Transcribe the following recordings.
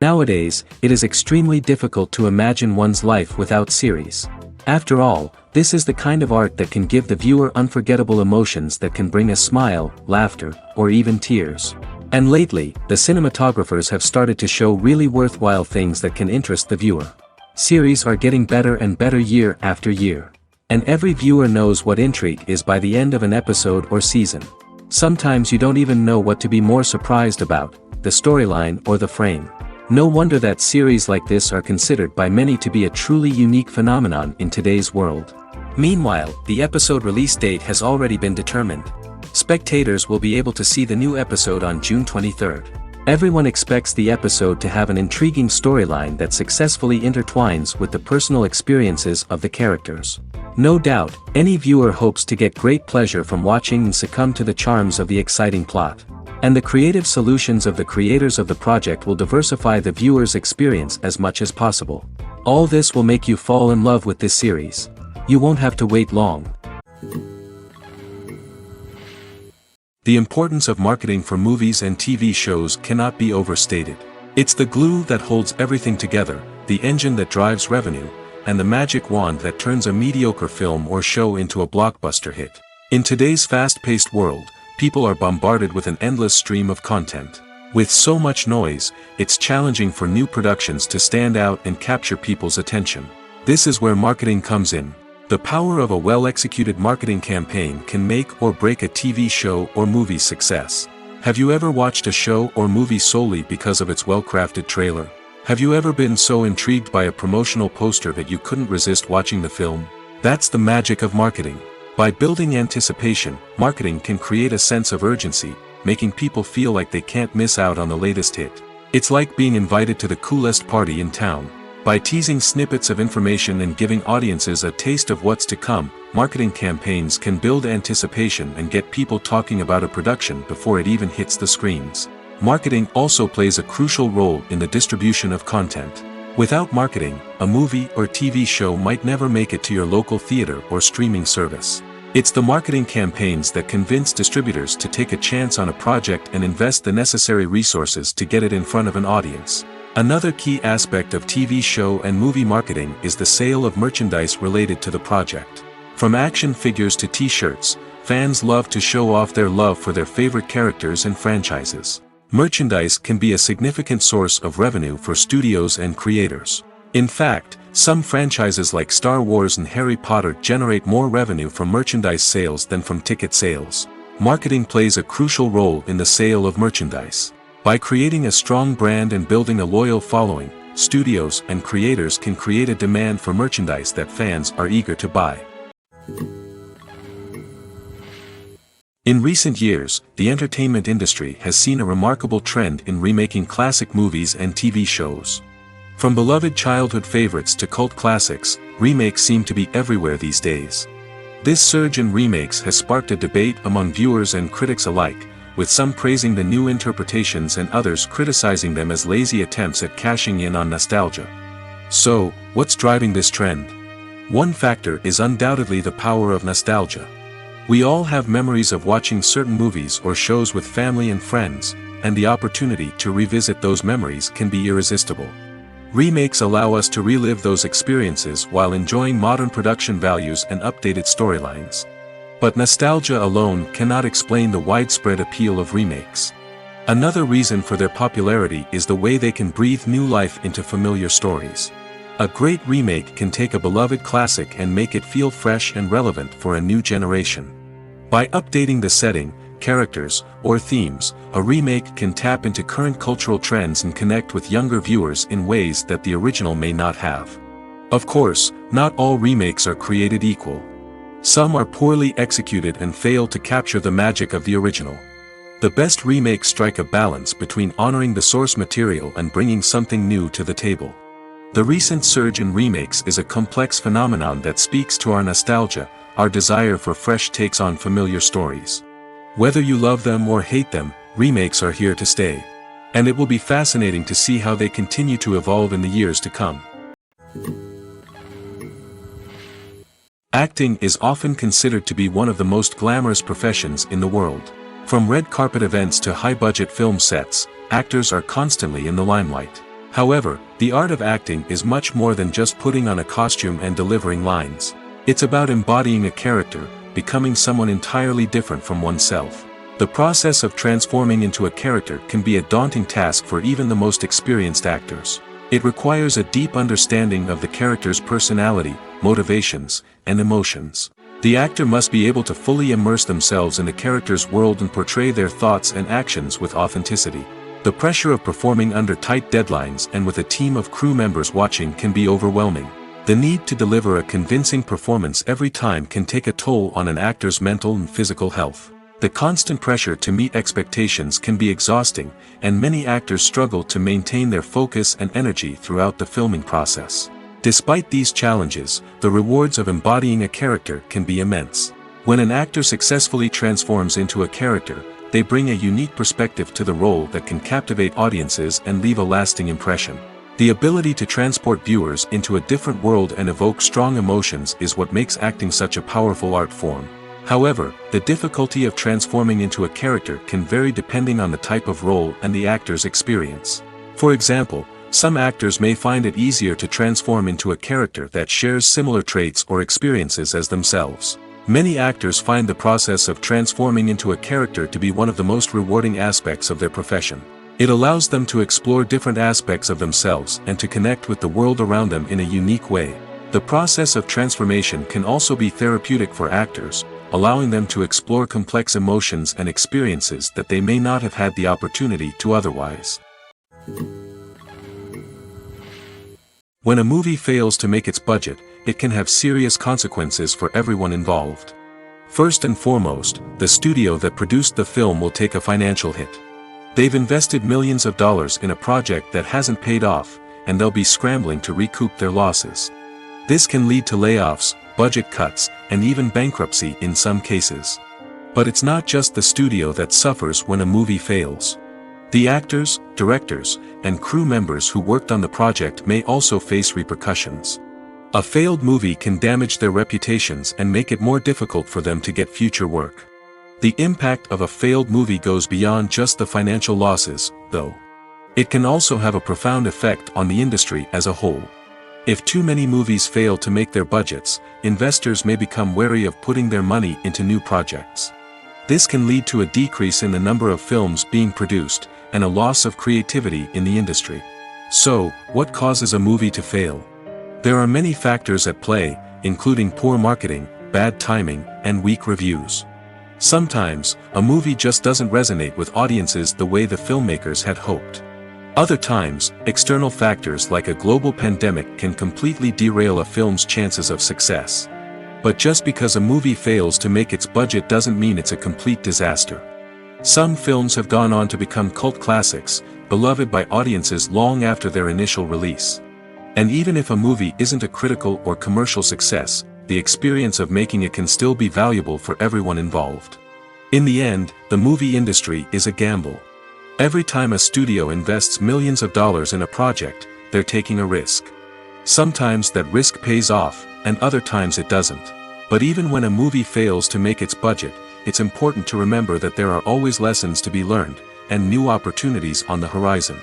Nowadays, it is extremely difficult to imagine one's life without series. After all, this is the kind of art that can give the viewer unforgettable emotions that can bring a smile, laughter, or even tears. And lately, the cinematographers have started to show really worthwhile things that can interest the viewer. Series are getting better and better year after year. And every viewer knows what intrigue is by the end of an episode or season. Sometimes you don't even know what to be more surprised about, the storyline or the frame. No wonder that series like this are considered by many to be a truly unique phenomenon in today's world. Meanwhile, the episode release date has already been determined. Spectators will be able to see the new episode on June 23rd. Everyone expects the episode to have an intriguing storyline that successfully intertwines with the personal experiences of the characters. No doubt, any viewer hopes to get great pleasure from watching and succumb to the charms of the exciting plot. And the creative solutions of the creators of the project will diversify the viewer's experience as much as possible. All this will make you fall in love with this series. You won't have to wait long. The importance of marketing for movies and TV shows cannot be overstated. It's the glue that holds everything together, the engine that drives revenue, and the magic wand that turns a mediocre film or show into a blockbuster hit. In today's fast-paced world, people are bombarded with an endless stream of content. With so much noise, it's challenging for new productions to stand out and capture people's attention. This is where marketing comes in. The power of a well-executed marketing campaign can make or break a TV show or movie's success. Have you ever watched a show or movie solely because of its well-crafted trailer? Have you ever been so intrigued by a promotional poster that you couldn't resist watching the film? That's the magic of marketing. By building anticipation, marketing can create a sense of urgency, making people feel like they can't miss out on the latest hit. It's like being invited to the coolest party in town. By teasing snippets of information and giving audiences a taste of what's to come, marketing campaigns can build anticipation and get people talking about a production before it even hits the screens. Marketing also plays a crucial role in the distribution of content. Without marketing, a movie or TV show might never make it to your local theater or streaming service. It's the marketing campaigns that convince distributors to take a chance on a project and invest the necessary resources to get it in front of an audience. Another key aspect of TV show and movie marketing is the sale of merchandise related to the project. From action figures to t-shirts, fans love to show off their love for their favorite characters and franchises. Merchandise can be a significant source of revenue for studios and creators. In fact, some franchises like Star Wars and Harry Potter generate more revenue from merchandise sales than from ticket sales. Marketing plays a crucial role in the sale of merchandise. By creating a strong brand and building a loyal following, studios and creators can create a demand for merchandise that fans are eager to buy. In recent years, the entertainment industry has seen a remarkable trend in remaking classic movies and TV shows. From beloved childhood favorites to cult classics, remakes seem to be everywhere these days. This surge in remakes has sparked a debate among viewers and critics alike, with some praising the new interpretations and others criticizing them as lazy attempts at cashing in on nostalgia. So, what's driving this trend? One factor is undoubtedly the power of nostalgia. We all have memories of watching certain movies or shows with family and friends, and the opportunity to revisit those memories can be irresistible. Remakes allow us to relive those experiences while enjoying modern production values and updated storylines. But nostalgia alone cannot explain the widespread appeal of remakes. Another reason for their popularity is the way they can breathe new life into familiar stories. A great remake can take a beloved classic and make it feel fresh and relevant for a new generation. By updating the setting, characters, or themes, a remake can tap into current cultural trends and connect with younger viewers in ways that the original may not have. Of course, not all remakes are created equal. Some are poorly executed and fail to capture the magic of the original. The best remakes strike a balance between honoring the source material and bringing something new to the table. The recent surge in remakes is a complex phenomenon that speaks to our nostalgia, our desire for fresh takes on familiar stories. Whether you love them or hate them, remakes are here to stay. And it will be fascinating to see how they continue to evolve in the years to come. Acting is often considered to be one of the most glamorous professions in the world. From red carpet events to high-budget film sets, actors are constantly in the limelight. However, the art of acting is much more than just putting on a costume and delivering lines. It's about embodying a character, becoming someone entirely different from oneself. The process of transforming into a character can be a daunting task for even the most experienced actors. It requires a deep understanding of the character's personality, motivations, and emotions. The actor must be able to fully immerse themselves in the character's world and portray their thoughts and actions with authenticity. The pressure of performing under tight deadlines and with a team of crew members watching can be overwhelming. The need to deliver a convincing performance every time can take a toll on an actor's mental and physical health. The constant pressure to meet expectations can be exhausting, and many actors struggle to maintain their focus and energy throughout the filming process. Despite these challenges, the rewards of embodying a character can be immense. When an actor successfully transforms into a character, they bring a unique perspective to the role that can captivate audiences and leave a lasting impression. The ability to transport viewers into a different world and evoke strong emotions is what makes acting such a powerful art form. However, the difficulty of transforming into a character can vary depending on the type of role and the actor's experience. For example, some actors may find it easier to transform into a character that shares similar traits or experiences as themselves. Many actors find the process of transforming into a character to be one of the most rewarding aspects of their profession. It allows them to explore different aspects of themselves and to connect with the world around them in a unique way. The process of transformation can also be therapeutic for actors, allowing them to explore complex emotions and experiences that they may not have had the opportunity to otherwise. When a movie fails to make its budget, it can have serious consequences for everyone involved. First and foremost, the studio that produced the film will take a financial hit. They've invested millions of dollars in a project that hasn't paid off, and they'll be scrambling to recoup their losses. This can lead to layoffs, budget cuts, and even bankruptcy in some cases. But it's not just the studio that suffers when a movie fails. The actors, directors, and crew members who worked on the project may also face repercussions. A failed movie can damage their reputations and make it more difficult for them to get future work. The impact of a failed movie goes beyond just the financial losses, though. It can also have a profound effect on the industry as a whole. If too many movies fail to make their budgets, investors may become wary of putting their money into new projects. This can lead to a decrease in the number of films being produced, and a loss of creativity in the industry. So, what causes a movie to fail? There are many factors at play, including poor marketing, bad timing, and weak reviews. Sometimes, a movie just doesn't resonate with audiences the way the filmmakers had hoped. Other times, external factors like a global pandemic can completely derail a film's chances of success. But just because a movie fails to make its budget doesn't mean it's a complete disaster. Some films have gone on to become cult classics, beloved by audiences long after their initial release. And even if a movie isn't a critical or commercial success, the experience of making it can still be valuable for everyone involved. In the end, the movie industry is a gamble. Every time a studio invests millions of dollars in a project, they're taking a risk. Sometimes that risk pays off, and other times it doesn't. But even when a movie fails to make its budget, it's important to remember that there are always lessons to be learned, and new opportunities on the horizon.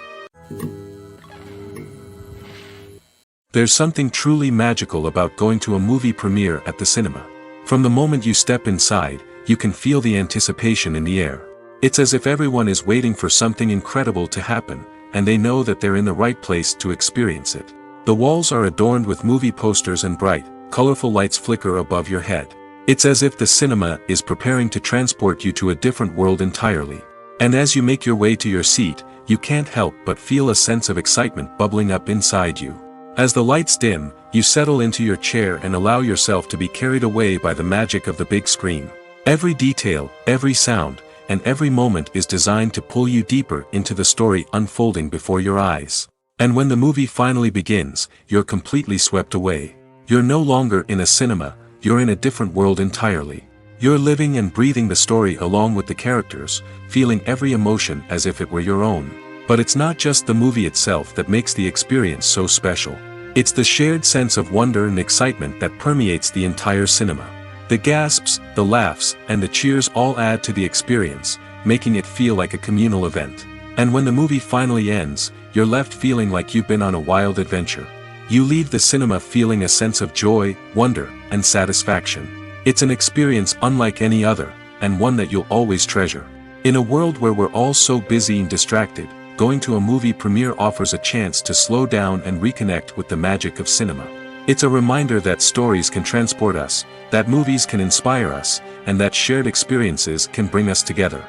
There's something truly magical about going to a movie premiere at the cinema. From the moment you step inside, you can feel the anticipation in the air. It's as if everyone is waiting for something incredible to happen, and they know that they're in the right place to experience it. The walls are adorned with movie posters and bright, colorful lights flicker above your head. It's as if the cinema is preparing to transport you to a different world entirely. And as you make your way to your seat, you can't help but feel a sense of excitement bubbling up inside you. As the lights dim, you settle into your chair and allow yourself to be carried away by the magic of the big screen. Every detail, every sound, and every moment is designed to pull you deeper into the story unfolding before your eyes. And when the movie finally begins, you're completely swept away. You're no longer in a cinema, you're in a different world entirely. You're living and breathing the story along with the characters, feeling every emotion as if it were your own. But it's not just the movie itself that makes the experience so special. It's the shared sense of wonder and excitement that permeates the entire cinema. The gasps, the laughs, and the cheers all add to the experience, making it feel like a communal event. And when the movie finally ends, you're left feeling like you've been on a wild adventure. You leave the cinema feeling a sense of joy, wonder, and satisfaction. It's an experience unlike any other, and one that you'll always treasure. In a world where we're all so busy and distracted, going to a movie premiere offers a chance to slow down and reconnect with the magic of cinema. It's a reminder that stories can transport us, that movies can inspire us, and that shared experiences can bring us together.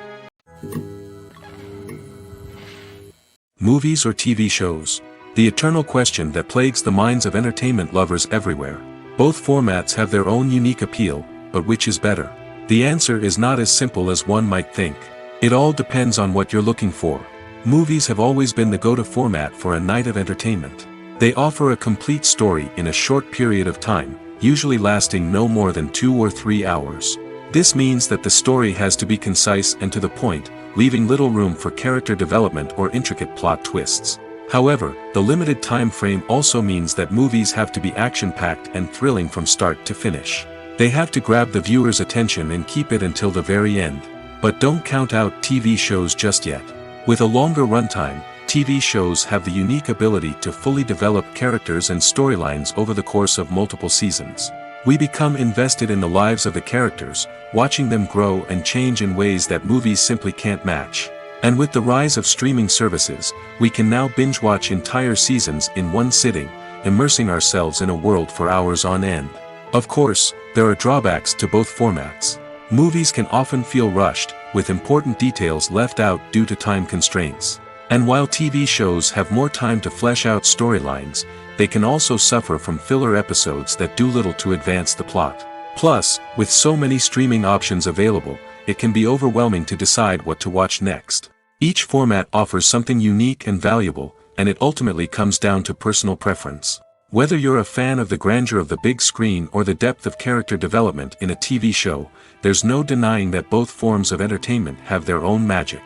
Movies or TV shows? The eternal question that plagues the minds of entertainment lovers everywhere. Both formats have their own unique appeal, but which is better? The answer is not as simple as one might think. It all depends on what you're looking for. Movies have always been the go-to format for a night of entertainment. They offer a complete story in a short period of time, usually lasting no more than 2 or 3 hours. This means that the story has to be concise and to the point, leaving little room for character development or intricate plot twists. However, the limited time frame also means that movies have to be action-packed and thrilling from start to finish. They have to grab the viewer's attention and keep it until the very end. But don't count out TV shows just yet. With a longer runtime, TV shows have the unique ability to fully develop characters and storylines over the course of multiple seasons. We become invested in the lives of the characters, watching them grow and change in ways that movies simply can't match. And with the rise of streaming services, we can now binge-watch entire seasons in one sitting, immersing ourselves in a world for hours on end. Of course, there are drawbacks to both formats. Movies can often feel rushed, with important details left out due to time constraints. And while TV shows have more time to flesh out storylines, they can also suffer from filler episodes that do little to advance the plot. Plus, with so many streaming options available, it can be overwhelming to decide what to watch next. Each format offers something unique and valuable, and it ultimately comes down to personal preference. Whether you're a fan of the grandeur of the big screen or the depth of character development in a TV show, there's no denying that both forms of entertainment have their own magic.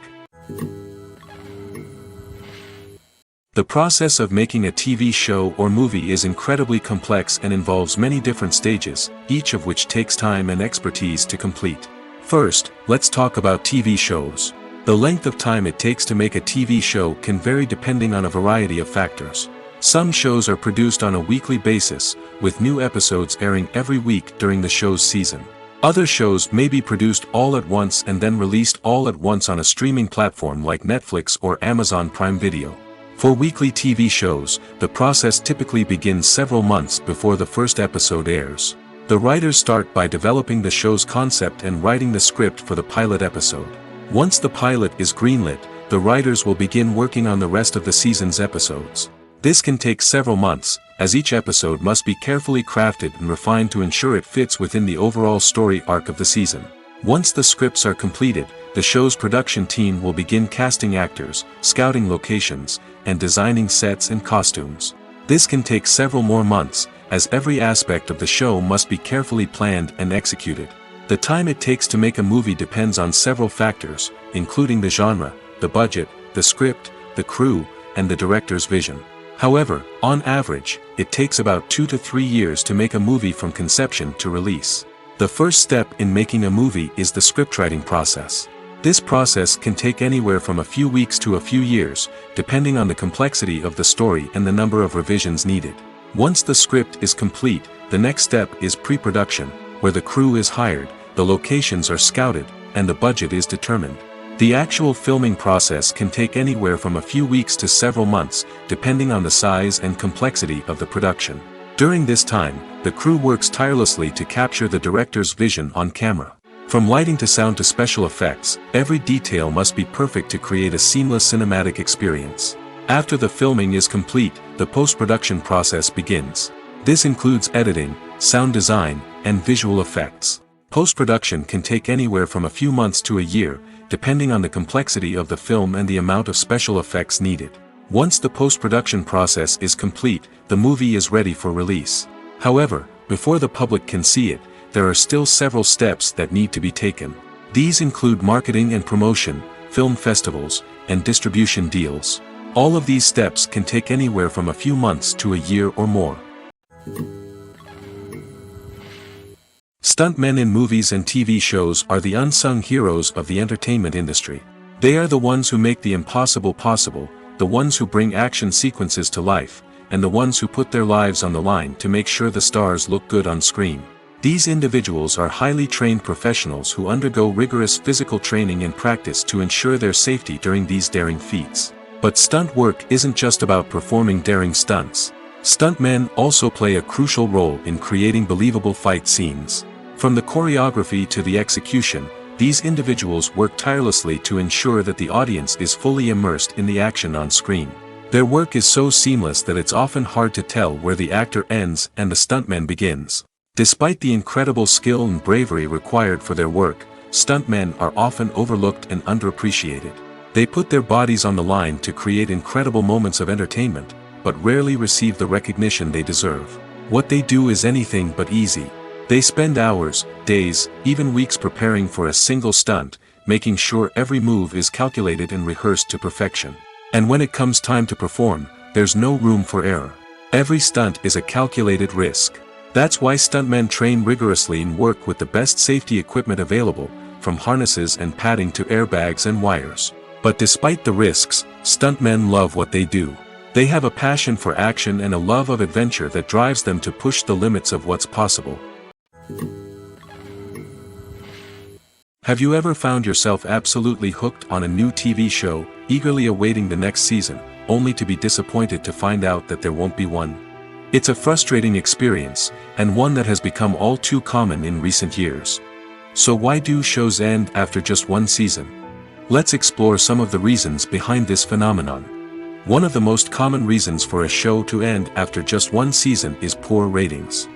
The process of making a TV show or movie is incredibly complex and involves many different stages, each of which takes time and expertise to complete. First, let's talk about TV shows. The length of time it takes to make a TV show can vary depending on a variety of factors. Some shows are produced on a weekly basis, with new episodes airing every week during the show's season. Other shows may be produced all at once and then released all at once on a streaming platform like Netflix or Amazon Prime Video. For weekly TV shows, the process typically begins several months before the first episode airs. The writers start by developing the show's concept and writing the script for the pilot episode. Once the pilot is greenlit, the writers will begin working on the rest of the season's episodes. This can take several months, as each episode must be carefully crafted and refined to ensure it fits within the overall story arc of the season. Once the scripts are completed, the show's production team will begin casting actors, scouting locations, and designing sets and costumes. This can take several more months, as every aspect of the show must be carefully planned and executed. The time it takes to make a movie depends on several factors, including the genre, the budget, the script, the crew, and the director's vision. However, on average, it takes about 2 to 3 years to make a movie from conception to release. The first step in making a movie is the scriptwriting process. This process can take anywhere from a few weeks to a few years, depending on the complexity of the story and the number of revisions needed. Once the script is complete, the next step is pre-production, where the crew is hired, the locations are scouted, and the budget is determined. The actual filming process can take anywhere from a few weeks to several months, depending on the size and complexity of the production. During this time, the crew works tirelessly to capture the director's vision on camera. From lighting to sound to special effects, every detail must be perfect to create a seamless cinematic experience. After the filming is complete, the post-production process begins. This includes editing, sound design, and visual effects. Post-production can take anywhere from a few months to a year, depending on the complexity of the film and the amount of special effects needed. Once the post-production process is complete, the movie is ready for release. However, before the public can see it, there are still several steps that need to be taken. These include marketing and promotion, film festivals, and distribution deals. All of these steps can take anywhere from a few months to a year or more. Stuntmen in movies and TV shows are the unsung heroes of the entertainment industry. They are the ones who make the impossible possible, the ones who bring action sequences to life, and the ones who put their lives on the line to make sure the stars look good on screen. These individuals are highly trained professionals who undergo rigorous physical training and practice to ensure their safety during these daring feats. But stunt work isn't just about performing daring stunts. Stuntmen also play a crucial role in creating believable fight scenes. From the choreography to the execution, these individuals work tirelessly to ensure that the audience is fully immersed in the action on screen. Their work is so seamless that it's often hard to tell where the actor ends and the stuntman begins. Despite the incredible skill and bravery required for their work, stuntmen are often overlooked and underappreciated. They put their bodies on the line to create incredible moments of entertainment, but rarely receive the recognition they deserve. What they do is anything but easy. They spend hours, days, even weeks preparing for a single stunt, making sure every move is calculated and rehearsed to perfection. And when it comes time to perform, there's no room for error. Every stunt is a calculated risk. That's why stuntmen train rigorously and work with the best safety equipment available, from harnesses and padding to airbags and wires. But despite the risks, stuntmen love what they do. They have a passion for action and a love of adventure that drives them to push the limits of what's possible. Have you ever found yourself absolutely hooked on a new TV show, eagerly awaiting the next season, only to be disappointed to find out that there won't be one? It's a frustrating experience, and one that has become all too common in recent years. So why do shows end after just one season? Let's explore some of the reasons behind this phenomenon. One of the most common reasons for a show to end after just one season is poor ratings.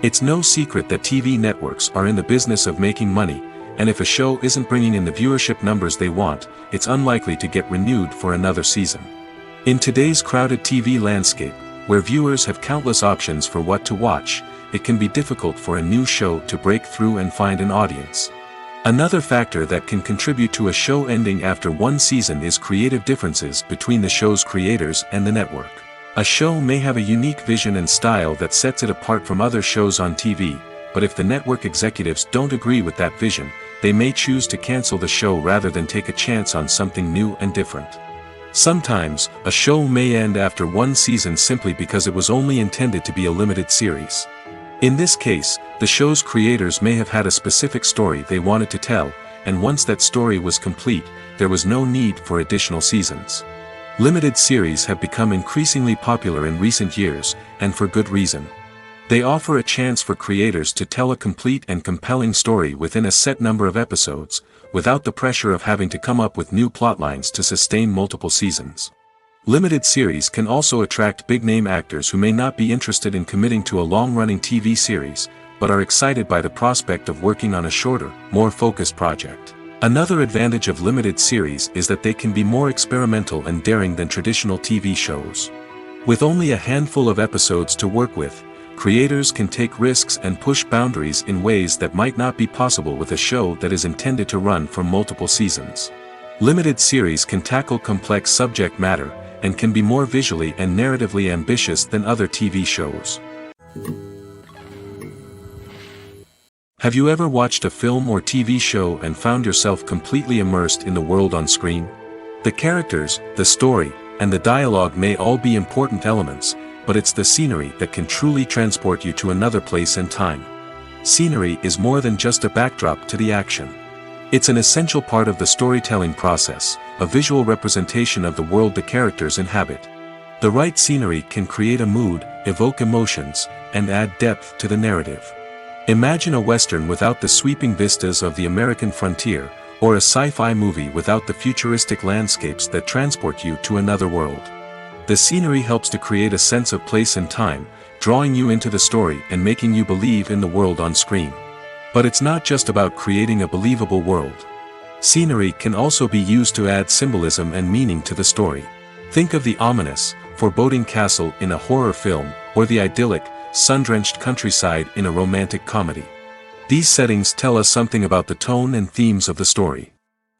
It's no secret that TV networks are in the business of making money, and if a show isn't bringing in the viewership numbers they want, it's unlikely to get renewed for another season. In today's crowded TV landscape, where viewers have countless options for what to watch, it can be difficult for a new show to break through and find an audience. Another factor that can contribute to a show ending after one season is creative differences between the show's creators and the network. A show may have a unique vision and style that sets it apart from other shows on TV, but if the network executives don't agree with that vision, they may choose to cancel the show rather than take a chance on something new and different. Sometimes, a show may end after one season simply because it was only intended to be a limited series. In this case, the show's creators may have had a specific story they wanted to tell, and once that story was complete, there was no need for additional seasons. Limited series have become increasingly popular in recent years, and for good reason. They offer a chance for creators to tell a complete and compelling story within a set number of episodes, without the pressure of having to come up with new plotlines to sustain multiple seasons. Limited series can also attract big-name actors who may not be interested in committing to a long-running TV series, but are excited by the prospect of working on a shorter, more focused project. Another advantage of limited series is that they can be more experimental and daring than traditional TV shows. With only a handful of episodes to work with, creators can take risks and push boundaries in ways that might not be possible with a show that is intended to run for multiple seasons. Limited series can tackle complex subject matter, and can be more visually and narratively ambitious than other TV shows. Have you ever watched a film or TV show and found yourself completely immersed in the world on screen? The characters, the story, and the dialogue may all be important elements, but it's the scenery that can truly transport you to another place and time. Scenery is more than just a backdrop to the action. It's an essential part of the storytelling process, a visual representation of the world the characters inhabit. The right scenery can create a mood, evoke emotions, and add depth to the narrative. Imagine a Western without the sweeping vistas of the American frontier, or a sci-fi movie without the futuristic landscapes that transport you to another world. The scenery helps to create a sense of place and time, drawing you into the story and making you believe in the world on screen. But it's not just about creating a believable world. Scenery can also be used to add symbolism and meaning to the story. Think of the ominous, foreboding castle in a horror film, or the idyllic, sun-drenched countryside in a romantic comedy. These settings tell us something about the tone and themes of the story.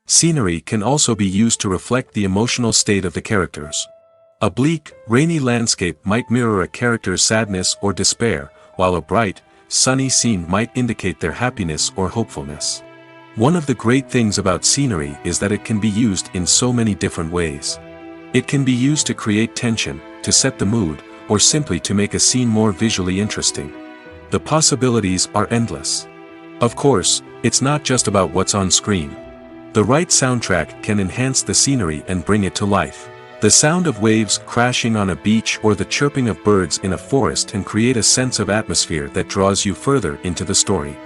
Scenery can also be used to reflect the emotional state of the characters. A bleak, rainy landscape might mirror a character's sadness or despair, while a bright, sunny scene might indicate their happiness or hopefulness. One of the great things about scenery is that it can be used in so many different ways. It can be used to create tension, to set the mood, or simply to make a scene more visually interesting. The possibilities are endless. Of course, it's not just about what's on screen. The right soundtrack can enhance the scenery and bring it to life. The sound of waves crashing on a beach or the chirping of birds in a forest can create a sense of atmosphere that draws you further into the story.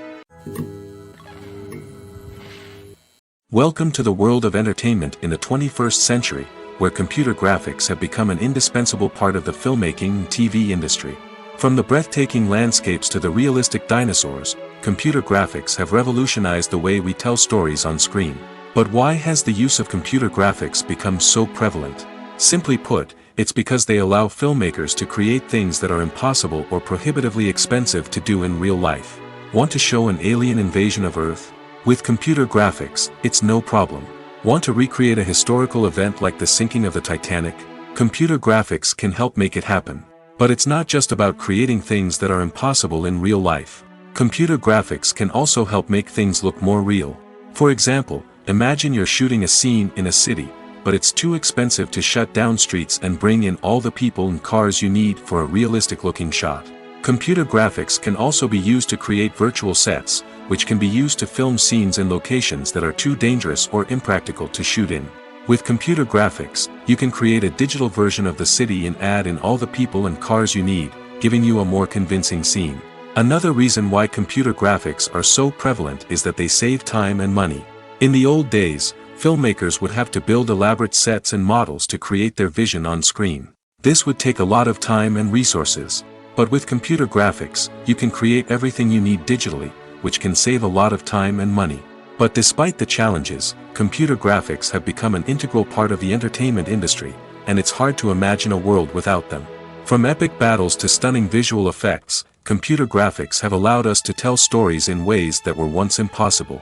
Welcome to the world of entertainment in the 21st century, where computer graphics have become an indispensable part of the filmmaking and TV industry. From the breathtaking landscapes to the realistic dinosaurs, computer graphics have revolutionized the way we tell stories on screen. But why has the use of computer graphics become so prevalent? Simply put, it's because they allow filmmakers to create things that are impossible or prohibitively expensive to do in real life. Want to show an alien invasion of Earth? With computer graphics, it's no problem. Want to recreate a historical event like the sinking of the Titanic? Computer graphics can help make it happen. But it's not just about creating things that are impossible in real life. Computer graphics can also help make things look more real. For example, imagine you're shooting a scene in a city, but it's too expensive to shut down streets and bring in all the people and cars you need for a realistic-looking shot. Computer graphics can also be used to create virtual sets, which can be used to film scenes in locations that are too dangerous or impractical to shoot in. With computer graphics, you can create a digital version of the city and add in all the people and cars you need, giving you a more convincing scene. Another reason why computer graphics are so prevalent is that they save time and money. In the old days, filmmakers would have to build elaborate sets and models to create their vision on screen. This would take a lot of time and resources. But with computer graphics, you can create everything you need digitally, which can save a lot of time and money. But despite the challenges, computer graphics have become an integral part of the entertainment industry, and it's hard to imagine a world without them. From epic battles to stunning visual effects, computer graphics have allowed us to tell stories in ways that were once impossible.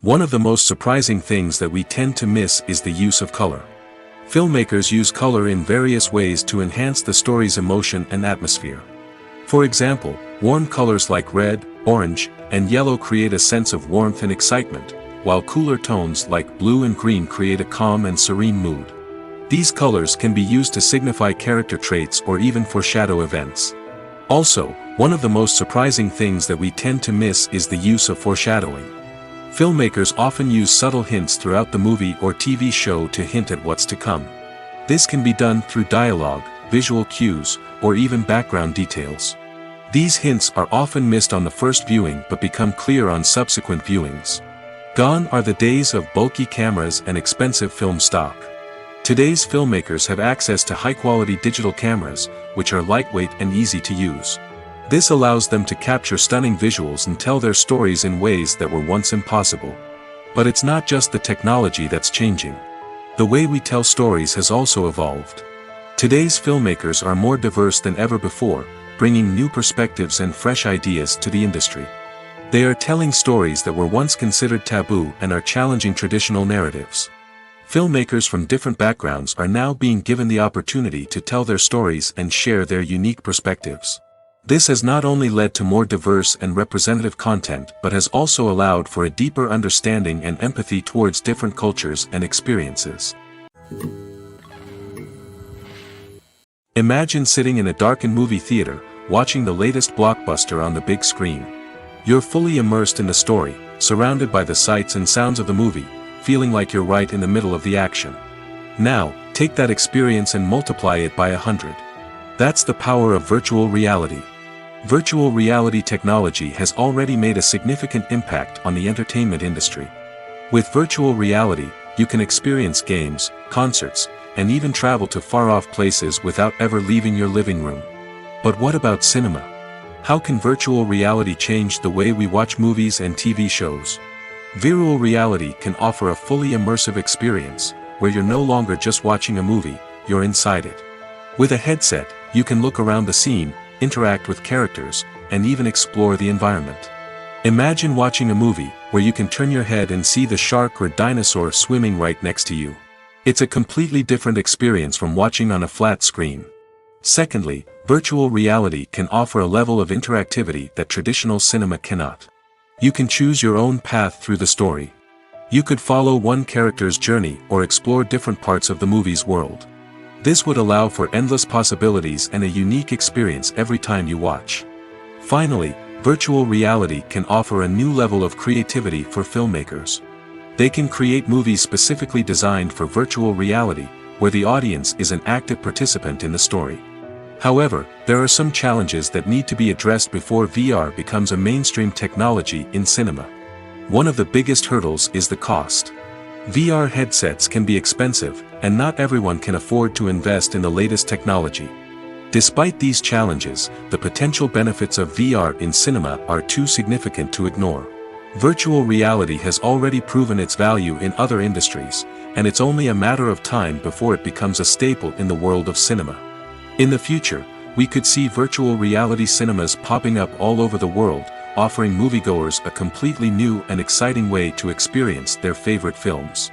One of the most surprising things that we tend to miss is the use of color. Filmmakers use color in various ways to enhance the story's emotion and atmosphere. For example, warm colors like red, orange, and yellow create a sense of warmth and excitement, while cooler tones like blue and green create a calm and serene mood. These colors can be used to signify character traits or even foreshadow events. Also, one of the most surprising things that we tend to miss is the use of foreshadowing. Filmmakers often use subtle hints throughout the movie or TV show to hint at what's to come. This can be done through dialogue, visual cues, or even background details. These hints are often missed on the first viewing but become clear on subsequent viewings. Gone are the days of bulky cameras and expensive film stock. Today's filmmakers have access to high-quality digital cameras, which are lightweight and easy to use. This allows them to capture stunning visuals and tell their stories in ways that were once impossible. But it's not just the technology that's changing. The way we tell stories has also evolved. Today's filmmakers are more diverse than ever before, bringing new perspectives and fresh ideas to the industry. They are telling stories that were once considered taboo and are challenging traditional narratives. Filmmakers from different backgrounds are now being given the opportunity to tell their stories and share their unique perspectives. This has not only led to more diverse and representative content but has also allowed for a deeper understanding and empathy towards different cultures and experiences. Imagine sitting in a darkened movie theater, watching the latest blockbuster on the big screen. You're fully immersed in the story, surrounded by the sights and sounds of the movie, feeling like you're right in the middle of the action. Now, take that experience and multiply it by 100. That's the power of virtual reality. Virtual reality technology has already made a significant impact on the entertainment industry. With virtual reality, you can experience games, concerts, and even travel to far-off places without ever leaving your living room. But what about cinema? How can virtual reality change the way we watch movies and TV shows? Virtual reality can offer a fully immersive experience, where you're no longer just watching a movie, you're inside it. With a headset, you can look around the scene, interact with characters, and even explore the environment. Imagine watching a movie where you can turn your head and see the shark or dinosaur swimming right next to you. It's a completely different experience from watching on a flat screen. Secondly, Virtual reality can offer a level of interactivity that traditional cinema cannot. You can choose your own path through the story. You could follow one character's journey or explore different parts of the movie's world. This would allow for endless possibilities and a unique experience every time you watch. Finally, virtual reality can offer a new level of creativity for filmmakers. They can create movies specifically designed for virtual reality, where the audience is an active participant in the story. However, there are some challenges that need to be addressed before VR becomes a mainstream technology in cinema. One of the biggest hurdles is the cost. VR headsets can be expensive, and not everyone can afford to invest in the latest technology. Despite these challenges, the potential benefits of VR in cinema are too significant to ignore. Virtual reality has already proven its value in other industries, and it's only a matter of time before it becomes a staple in the world of cinema. In the future, we could see virtual reality cinemas popping up all over the world, offering moviegoers a completely new and exciting way to experience their favorite films.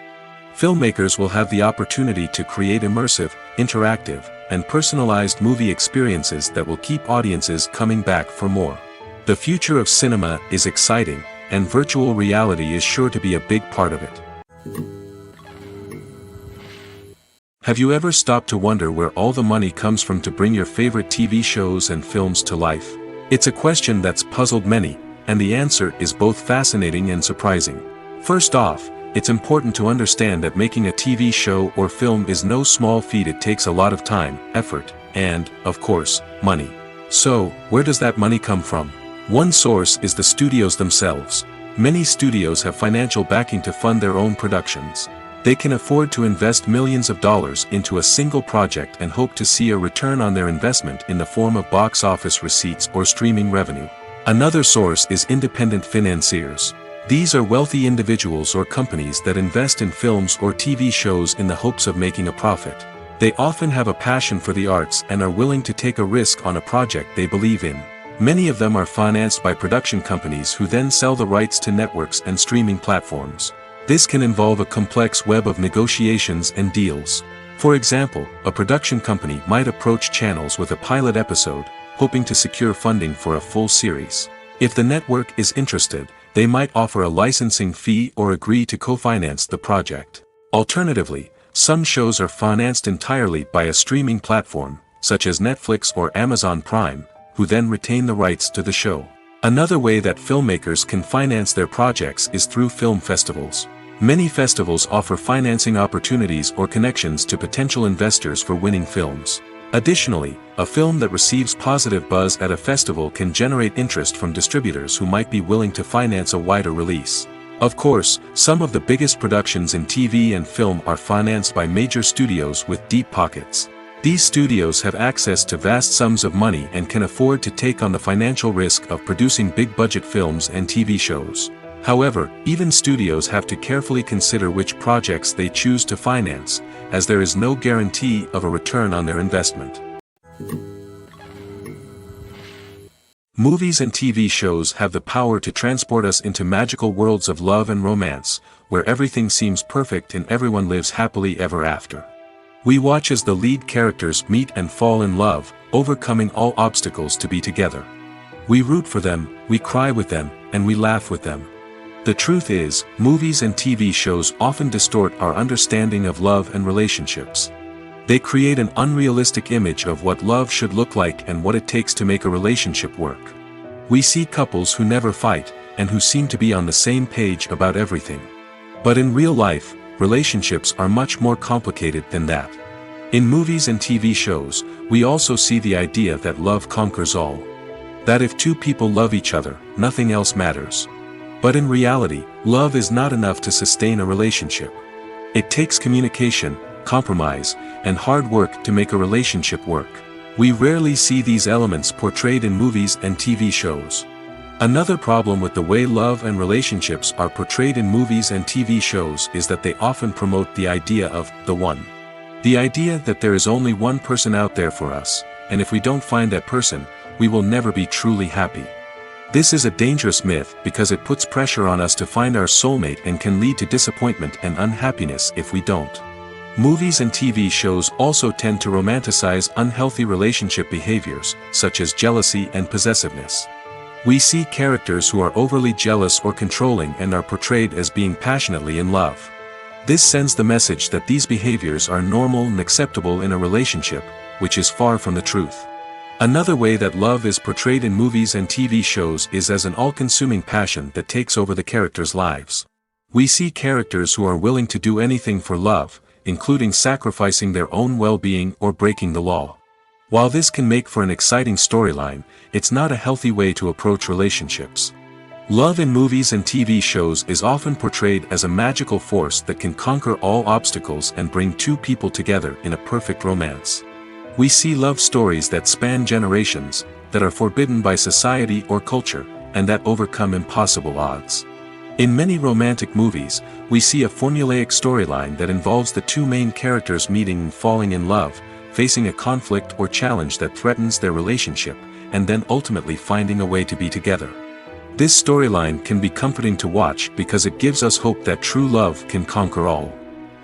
Filmmakers will have the opportunity to create immersive, interactive, and personalized movie experiences that will keep audiences coming back for more. The future of cinema is exciting, and virtual reality is sure to be a big part of it. Have you ever stopped to wonder where all the money comes from to bring your favorite TV shows and films to life? It's a question that's puzzled many, and the answer is both fascinating and surprising. First off, it's important to understand that making a TV show or film is no small feat. It takes a lot of time, effort, and, of course, money. So, where does that money come from? One source is the studios themselves. Many studios have financial backing to fund their own productions. They can afford to invest millions of dollars into a single project and hope to see a return on their investment in the form of box office receipts or streaming revenue. Another source is independent financiers. These are wealthy individuals or companies that invest in films or TV shows in the hopes of making a profit. They often have a passion for the arts and are willing to take a risk on a project they believe in. Many of them are financed by production companies who then sell the rights to networks and streaming platforms. This can involve a complex web of negotiations and deals. For example, a production company might approach channels with a pilot episode, hoping to secure funding for a full series. If the network is interested, they might offer a licensing fee or agree to co-finance the project. Alternatively, some shows are financed entirely by a streaming platform, such as Netflix or Amazon Prime, who then retain the rights to the show. Another way that filmmakers can finance their projects is through film festivals. Many festivals offer financing opportunities or connections to potential investors for winning films. Additionally, a film that receives positive buzz at a festival can generate interest from distributors who might be willing to finance a wider release. Of course, some of the biggest productions in TV and film are financed by major studios with deep pockets. These studios have access to vast sums of money and can afford to take on the financial risk of producing big-budget films and TV shows. However, even studios have to carefully consider which projects they choose to finance, as there is no guarantee of a return on their investment. Movies and TV shows have the power to transport us into magical worlds of love and romance, where everything seems perfect and everyone lives happily ever after. We watch as the lead characters meet and fall in love, overcoming all obstacles to be together. We root for them, we cry with them, and we laugh with them. The truth is, movies and TV shows often distort our understanding of love and relationships. They create an unrealistic image of what love should look like and what it takes to make a relationship work. We see couples who never fight, and who seem to be on the same page about everything. But in real life, relationships are much more complicated than that. In movies and TV shows, we also see the idea that love conquers all. That if two people love each other, nothing else matters. But in reality, love is not enough to sustain a relationship. It takes communication, compromise, and hard work to make a relationship work. We rarely see these elements portrayed in movies and TV shows. Another problem with the way love and relationships are portrayed in movies and TV shows is that they often promote the idea of the one. The idea that there is only one person out there for us, and if we don't find that person, we will never be truly happy. This is a dangerous myth because it puts pressure on us to find our soulmate and can lead to disappointment and unhappiness if we don't. Movies and TV shows also tend to romanticize unhealthy relationship behaviors, such as jealousy and possessiveness. We see characters who are overly jealous or controlling and are portrayed as being passionately in love. This sends the message that these behaviors are normal and acceptable in a relationship, which is far from the truth. Another way that love is portrayed in movies and TV shows is as an all-consuming passion that takes over the characters' lives. We see characters who are willing to do anything for love, including sacrificing their own well-being or breaking the law. While this can make for an exciting storyline, it's not a healthy way to approach relationships. Love in movies and TV shows is often portrayed as a magical force that can conquer all obstacles and bring two people together in a perfect romance. We see love stories that span generations, that are forbidden by society or culture, and that overcome impossible odds. In many romantic movies, we see a formulaic storyline that involves the two main characters meeting and falling in love, facing a conflict or challenge that threatens their relationship, and then ultimately finding a way to be together. This storyline can be comforting to watch because it gives us hope that true love can conquer all.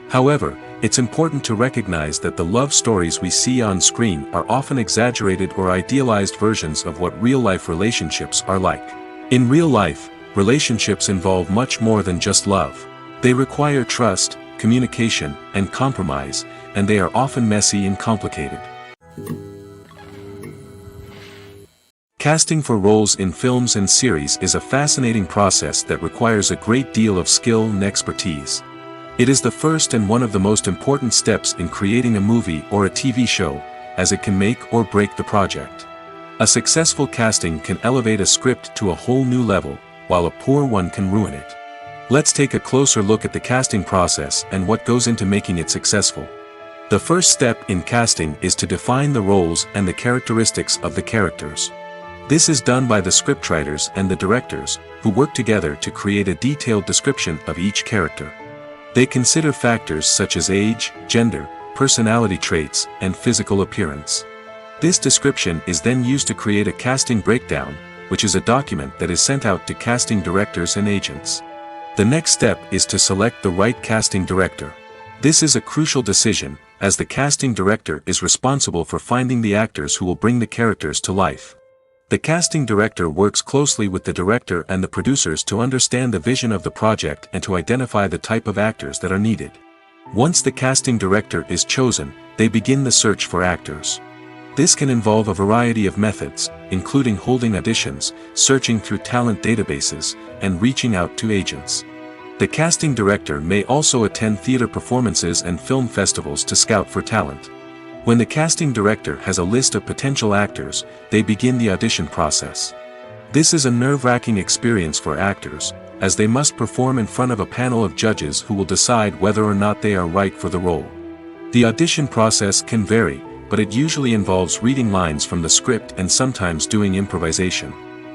However, it's important to recognize that the love stories we see on screen are often exaggerated or idealized versions of what real-life relationships are like. In real life, relationships involve much more than just love. They require trust, communication, and compromise, and they are often messy and complicated. Casting for roles in films and series is a fascinating process that requires a great deal of skill and expertise. It is the first and one of the most important steps in creating a movie or a TV show, as it can make or break the project. A successful casting can elevate a script to a whole new level, while a poor one can ruin it. Let's take a closer look at the casting process and what goes into making it successful. The first step in casting is to define the roles and the characteristics of the characters. This is done by the scriptwriters and the directors, who work together to create a detailed description of each character. They consider factors such as age, gender, personality traits, and physical appearance. This description is then used to create a casting breakdown, which is a document that is sent out to casting directors and agents. The next step is to select the right casting director. This is a crucial decision, as the casting director is responsible for finding the actors who will bring the characters to life. The casting director works closely with the director and the producers to understand the vision of the project and to identify the type of actors that are needed. Once the casting director is chosen, they begin the search for actors. This can involve a variety of methods, including holding auditions, searching through talent databases, and reaching out to agents. The casting director may also attend theater performances and film festivals to scout for talent. When the casting director has a list of potential actors, they begin the audition process. This is a nerve-wracking experience for actors, as they must perform in front of a panel of judges who will decide whether or not they are right for the role. The audition process can vary, but it usually involves reading lines from the script and sometimes doing improvisation.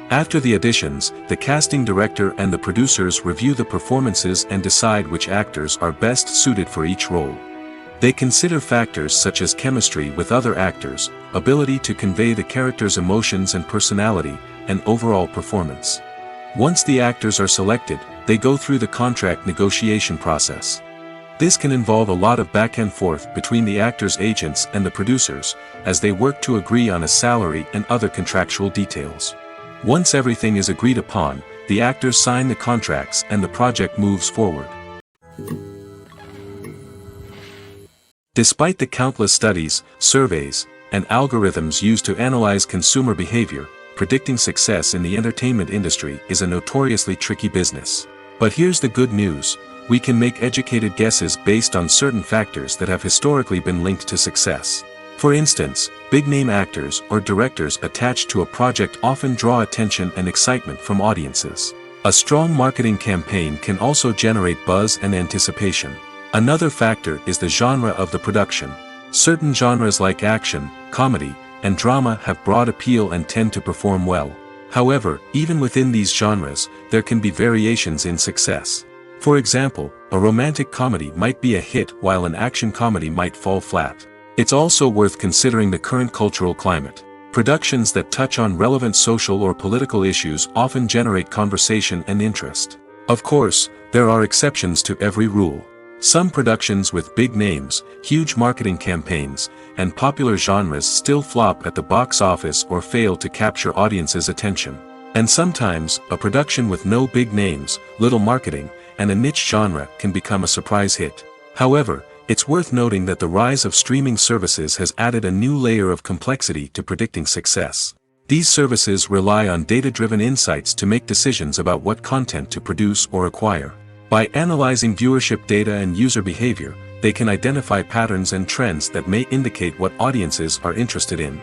After the auditions, the casting director and the producers review the performances and decide which actors are best suited for each role. They consider factors such as chemistry with other actors, ability to convey the character's emotions and personality, and overall performance. Once the actors are selected, they go through the contract negotiation process. This can involve a lot of back and forth between the actors' agents and the producers, as they work to agree on a salary and other contractual details. Once everything is agreed upon, the actors sign the contracts and the project moves forward. Despite the countless studies, surveys, and algorithms used to analyze consumer behavior, predicting success in the entertainment industry is a notoriously tricky business. But here's the good news: we can make educated guesses based on certain factors that have historically been linked to success. For instance, big-name actors or directors attached to a project often draw attention and excitement from audiences. A strong marketing campaign can also generate buzz and anticipation. Another factor is the genre of the production. Certain genres like action, comedy, and drama have broad appeal and tend to perform well. However, even within these genres, there can be variations in success. For example, a romantic comedy might be a hit while an action comedy might fall flat. It's also worth considering the current cultural climate. Productions that touch on relevant social or political issues often generate conversation and interest. Of course, there are exceptions to every rule. Some productions with big names, huge marketing campaigns, and popular genres still flop at the box office or fail to capture audiences' attention. And sometimes, a production with no big names, little marketing, and a niche genre can become a surprise hit. However, it's worth noting that the rise of streaming services has added a new layer of complexity to predicting success. These services rely on data-driven insights to make decisions about what content to produce or acquire. By analyzing viewership data and user behavior, they can identify patterns and trends that may indicate what audiences are interested in.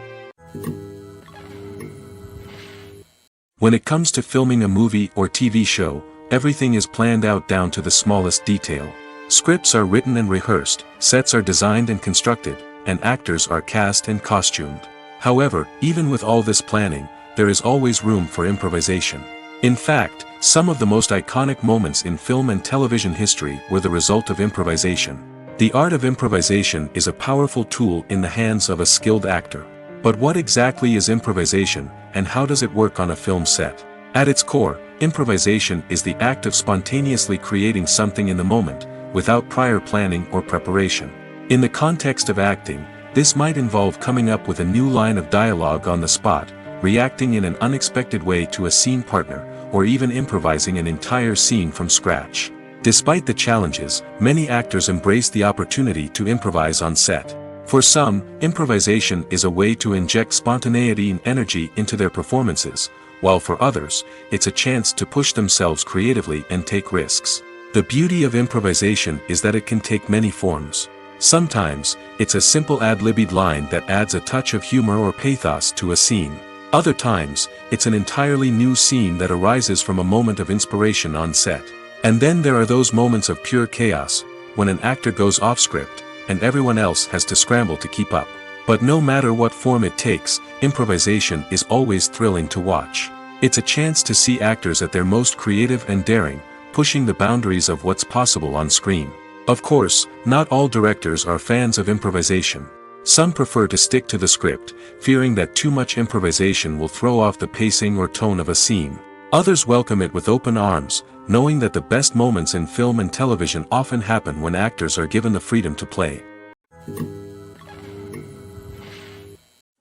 When it comes to filming a movie or TV show, everything is planned out down to the smallest detail. Scripts are written and rehearsed, sets are designed and constructed, and actors are cast and costumed. However, even with all this planning, there is always room for improvisation. In fact, some of the most iconic moments in film and television history were the result of improvisation. The art of improvisation is a powerful tool in the hands of a skilled actor. But what exactly is improvisation, and how does it work on a film set? At its core, improvisation is the act of spontaneously creating something in the moment, without prior planning or preparation. In the context of acting, this might involve coming up with a new line of dialogue on the spot, reacting in an unexpected way to a scene partner, or even improvising an entire scene from scratch. Despite the challenges, many actors embrace the opportunity to improvise on set. For some, improvisation is a way to inject spontaneity and energy into their performances, while for others, it's a chance to push themselves creatively and take risks. The beauty of improvisation is that it can take many forms. Sometimes, it's a simple ad-libbed line that adds a touch of humor or pathos to a scene. Other times, it's an entirely new scene that arises from a moment of inspiration on set. And then there are those moments of pure chaos, when an actor goes off script, and everyone else has to scramble to keep up. But no matter what form it takes, improvisation is always thrilling to watch. It's a chance to see actors at their most creative and daring, pushing the boundaries of what's possible on screen. Of course, not all directors are fans of improvisation. Some prefer to stick to the script, fearing that too much improvisation will throw off the pacing or tone of a scene. Others welcome it with open arms, knowing that the best moments in film and television often happen when actors are given the freedom to play.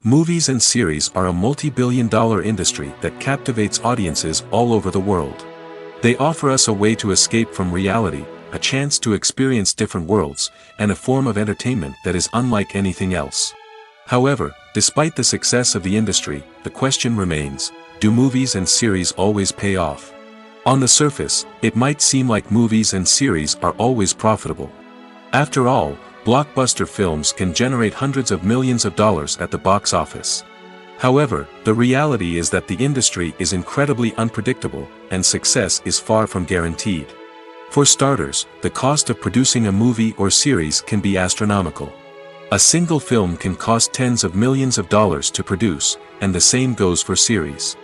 Movies and series are a multi-billion-dollar industry that captivates audiences all over the world. They offer us a way to escape from reality, a chance to experience different worlds, and a form of entertainment that is unlike anything else. However, despite the success of the industry, the question remains, do movies and series always pay off? On the surface, it might seem like movies and series are always profitable. After all, blockbuster films can generate hundreds of millions of dollars at the box office. However, the reality is that the industry is incredibly unpredictable, and success is far from guaranteed. For starters, the cost of producing a movie or series can be astronomical. A single film can cost tens of millions of dollars to produce, and the same goes for series.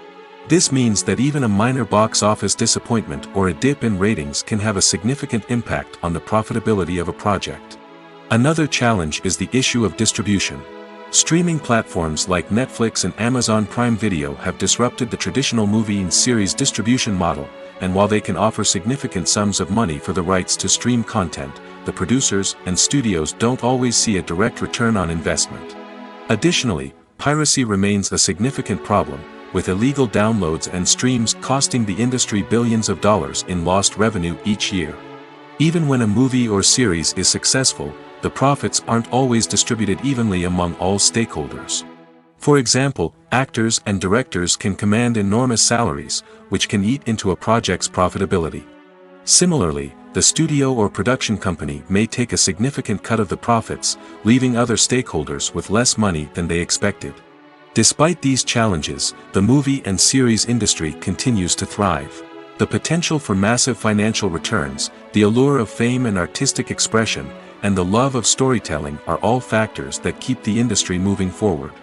This means that even a minor box office disappointment or a dip in ratings can have a significant impact on the profitability of a project. Another challenge is the issue of distribution. Streaming platforms like Netflix and Amazon Prime Video have disrupted the traditional movie and series distribution model, and while they can offer significant sums of money for the rights to stream content, the producers and studios don't always see a direct return on investment. Additionally, piracy remains a significant problem, with illegal downloads and streams costing the industry billions of dollars in lost revenue each year. Even when a movie or series is successful, the profits aren't always distributed evenly among all stakeholders. For example, actors and directors can command enormous salaries, which can eat into a project's profitability. Similarly, the studio or production company may take a significant cut of the profits, leaving other stakeholders with less money than they expected. Despite these challenges, the movie and series industry continues to thrive. The potential for massive financial returns, the allure of fame and artistic expression, and the love of storytelling are all factors that keep the industry moving forward.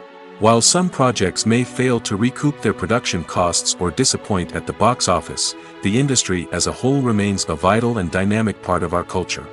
While some projects may fail to recoup their production costs or disappoint at the box office, the industry as a whole remains a vital and dynamic part of our culture.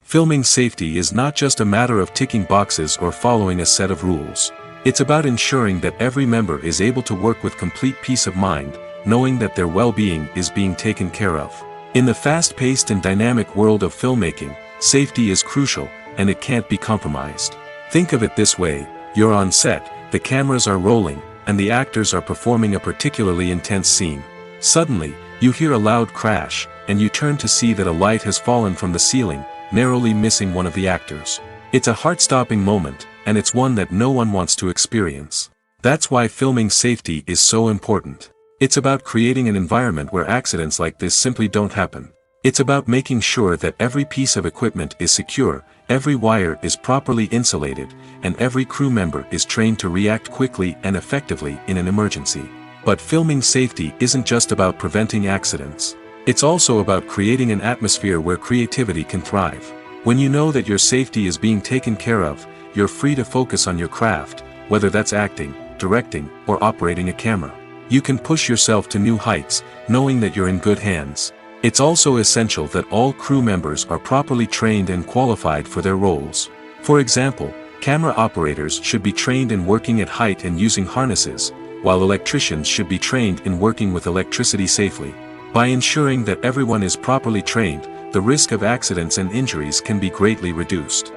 Filming safety is not just a matter of ticking boxes or following a set of rules. It's about ensuring that every member is able to work with complete peace of mind, knowing that their well-being is being taken care of. In the fast-paced and dynamic world of filmmaking, safety is crucial, and it can't be compromised. Think of it this way: you're on set, the cameras are rolling, and the actors are performing a particularly intense scene. Suddenly, you hear a loud crash, and you turn to see that a light has fallen from the ceiling, narrowly missing one of the actors. It's a heart-stopping moment, and it's one that no one wants to experience. That's why filming safety is so important. It's about creating an environment where accidents like this simply don't happen. It's about making sure that every piece of equipment is secure, every wire is properly insulated, and every crew member is trained to react quickly and effectively in an emergency. But filming safety isn't just about preventing accidents. It's also about creating an atmosphere where creativity can thrive. When you know that your safety is being taken care of, you're free to focus on your craft, whether that's acting, directing, or operating a camera. You can push yourself to new heights, knowing that you're in good hands. It's also essential that all crew members are properly trained and qualified for their roles. For example, camera operators should be trained in working at height and using harnesses, while electricians should be trained in working with electricity safely. By ensuring that everyone is properly trained, the risk of accidents and injuries can be greatly reduced.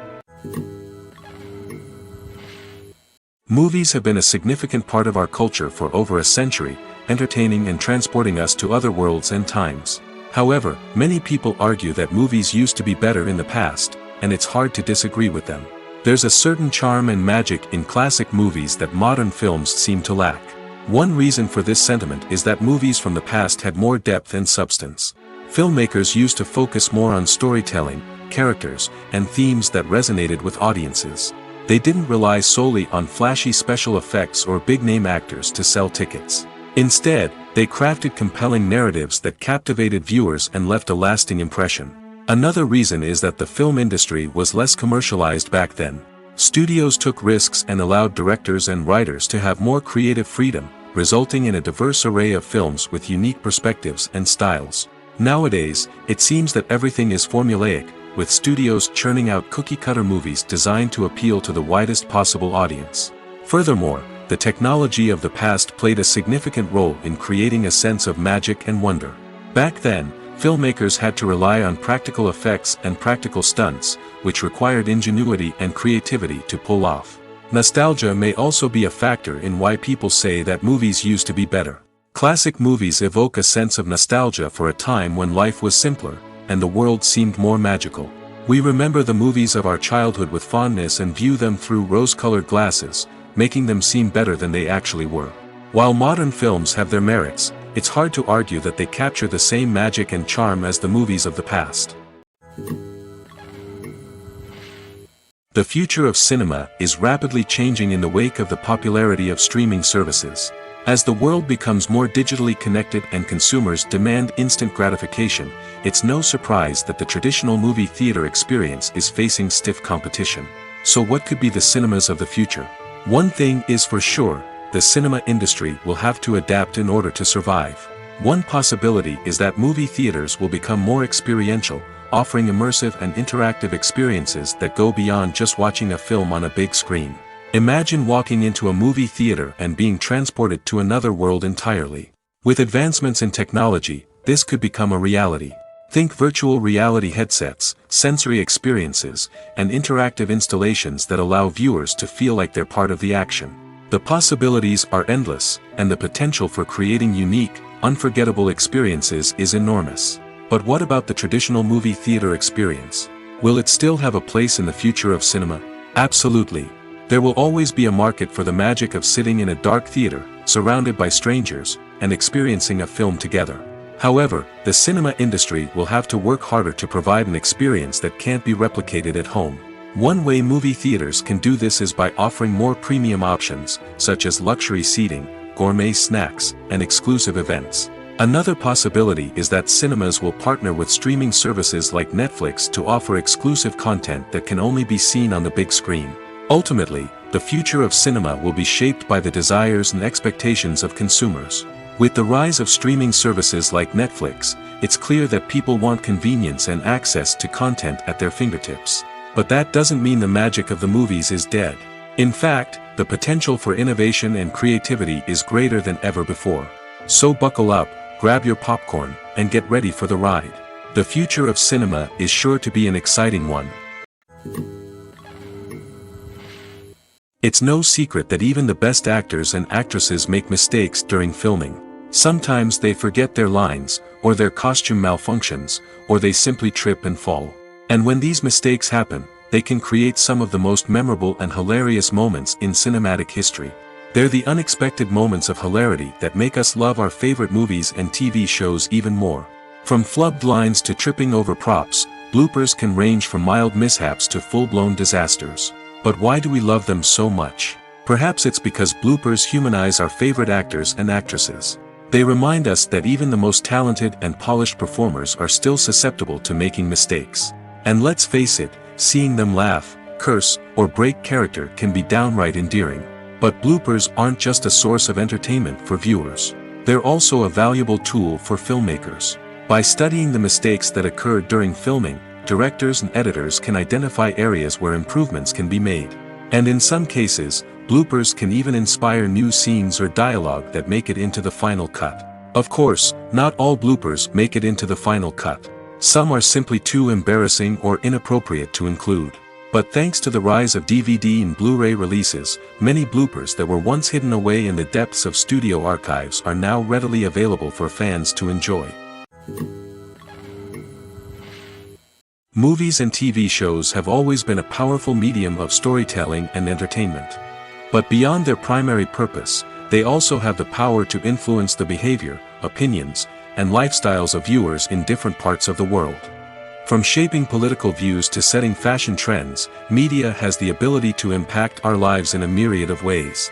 Movies have been a significant part of our culture for over a century, entertaining and transporting us to other worlds and times. However, many people argue that movies used to be better in the past, and it's hard to disagree with them. There's a certain charm and magic in classic movies that modern films seem to lack. One reason for this sentiment is that movies from the past had more depth and substance. Filmmakers used to focus more on storytelling, characters, and themes that resonated with audiences. They didn't rely solely on flashy special effects or big-name actors to sell tickets. Instead, they crafted compelling narratives that captivated viewers and left a lasting impression. Another reason is that the film industry was less commercialized back then. Studios took risks and allowed directors and writers to have more creative freedom, resulting in a diverse array of films with unique perspectives and styles. Nowadays, it seems that everything is formulaic, with studios churning out cookie-cutter movies designed to appeal to the widest possible audience. Furthermore, the technology of the past played a significant role in creating a sense of magic and wonder. Back then, filmmakers had to rely on practical effects and practical stunts, which required ingenuity and creativity to pull off. Nostalgia may also be a factor in why people say that movies used to be better. Classic movies evoke a sense of nostalgia for a time when life was simpler, and the world seemed more magical. We remember the movies of our childhood with fondness and view them through rose-colored glasses, making them seem better than they actually were. While modern films have their merits, it's hard to argue that they capture the same magic and charm as the movies of the past. The future of cinema is rapidly changing in the wake of the popularity of streaming services. As the world becomes more digitally connected and consumers demand instant gratification, it's no surprise that the traditional movie theater experience is facing stiff competition. So what could be the cinemas of the future? One thing is for sure: the cinema industry will have to adapt in order to survive. One possibility is that movie theaters will become more experiential, offering immersive and interactive experiences that go beyond just watching a film on a big screen. Imagine walking into a movie theater and being transported to another world entirely. With advancements in technology, this could become a reality. Think virtual reality headsets, sensory experiences, and interactive installations that allow viewers to feel like they're part of the action. The possibilities are endless, and the potential for creating unique, unforgettable experiences is enormous. But what about the traditional movie theater experience? Will it still have a place in the future of cinema? Absolutely. There will always be a market for the magic of sitting in a dark theater, surrounded by strangers, and experiencing a film together. However, the cinema industry will have to work harder to provide an experience that can't be replicated at home. One way movie theaters can do this is by offering more premium options, such as luxury seating, gourmet snacks, and exclusive events. Another possibility is that cinemas will partner with streaming services like Netflix to offer exclusive content that can only be seen on the big screen. Ultimately, the future of cinema will be shaped by the desires and expectations of consumers. With the rise of streaming services like Netflix, it's clear that people want convenience and access to content at their fingertips. But that doesn't mean the magic of the movies is dead. In fact, the potential for innovation and creativity is greater than ever before. So buckle up, grab your popcorn, and get ready for the ride. The future of cinema is sure to be an exciting one. It's no secret that even the best actors and actresses make mistakes during filming. Sometimes they forget their lines, or their costume malfunctions, or they simply trip and fall. And when these mistakes happen, they can create some of the most memorable and hilarious moments in cinematic history. They're the unexpected moments of hilarity that make us love our favorite movies and TV shows even more. From flubbed lines to tripping over props, bloopers can range from mild mishaps to full-blown disasters. But why do we love them so much? Perhaps it's because bloopers humanize our favorite actors and actresses. They remind us that even the most talented and polished performers are still susceptible to making mistakes. And let's face it, seeing them laugh, curse, or break character can be downright endearing. But bloopers aren't just a source of entertainment for viewers. They're also a valuable tool for filmmakers. By studying the mistakes that occur during filming, directors and editors can identify areas where improvements can be made. And in some cases, bloopers can even inspire new scenes or dialogue that make it into the final cut. Of course, not all bloopers make it into the final cut. Some are simply too embarrassing or inappropriate to include. But thanks to the rise of DVD and Blu-ray releases, many bloopers that were once hidden away in the depths of studio archives are now readily available for fans to enjoy. Movies and TV shows have always been a powerful medium of storytelling and entertainment. But beyond their primary purpose, they also have the power to influence the behavior, opinions, and lifestyles of viewers in different parts of the world. From shaping political views to setting fashion trends, media has the ability to impact our lives in a myriad of ways.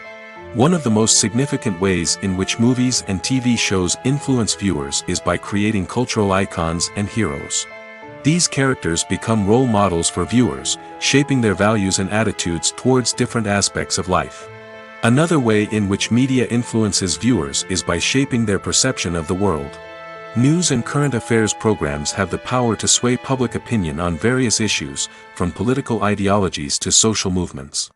One of the most significant ways in which movies and TV shows influence viewers is by creating cultural icons and heroes. These characters become role models for viewers, shaping their values and attitudes towards different aspects of life. Another way in which media influences viewers is by shaping their perception of the world. News and current affairs programs have the power to sway public opinion on various issues, from political ideologies to social movements.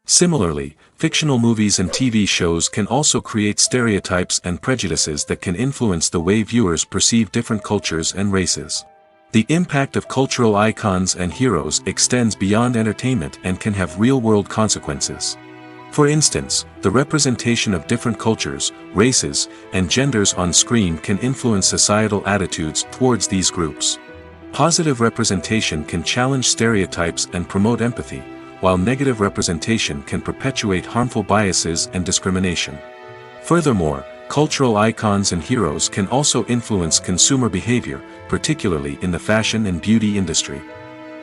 Similarly, fictional movies and TV shows can also create stereotypes and prejudices that can influence the way viewers perceive different cultures and races. The impact of cultural icons and heroes extends beyond entertainment and can have real-world consequences. For instance, the representation of different cultures, races, and genders on screen can influence societal attitudes towards these groups. Positive representation can challenge stereotypes and promote empathy, while negative representation can perpetuate harmful biases and discrimination. Furthermore, cultural icons and heroes can also influence consumer behavior, particularly in the fashion and beauty industry.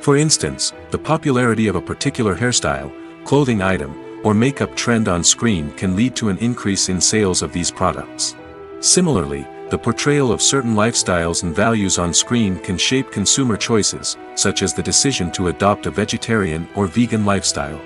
For instance, the popularity of a particular hairstyle, clothing item, or makeup trend on screen can lead to an increase in sales of these products. Similarly, the portrayal of certain lifestyles and values on screen can shape consumer choices, such as the decision to adopt a vegetarian or vegan lifestyle.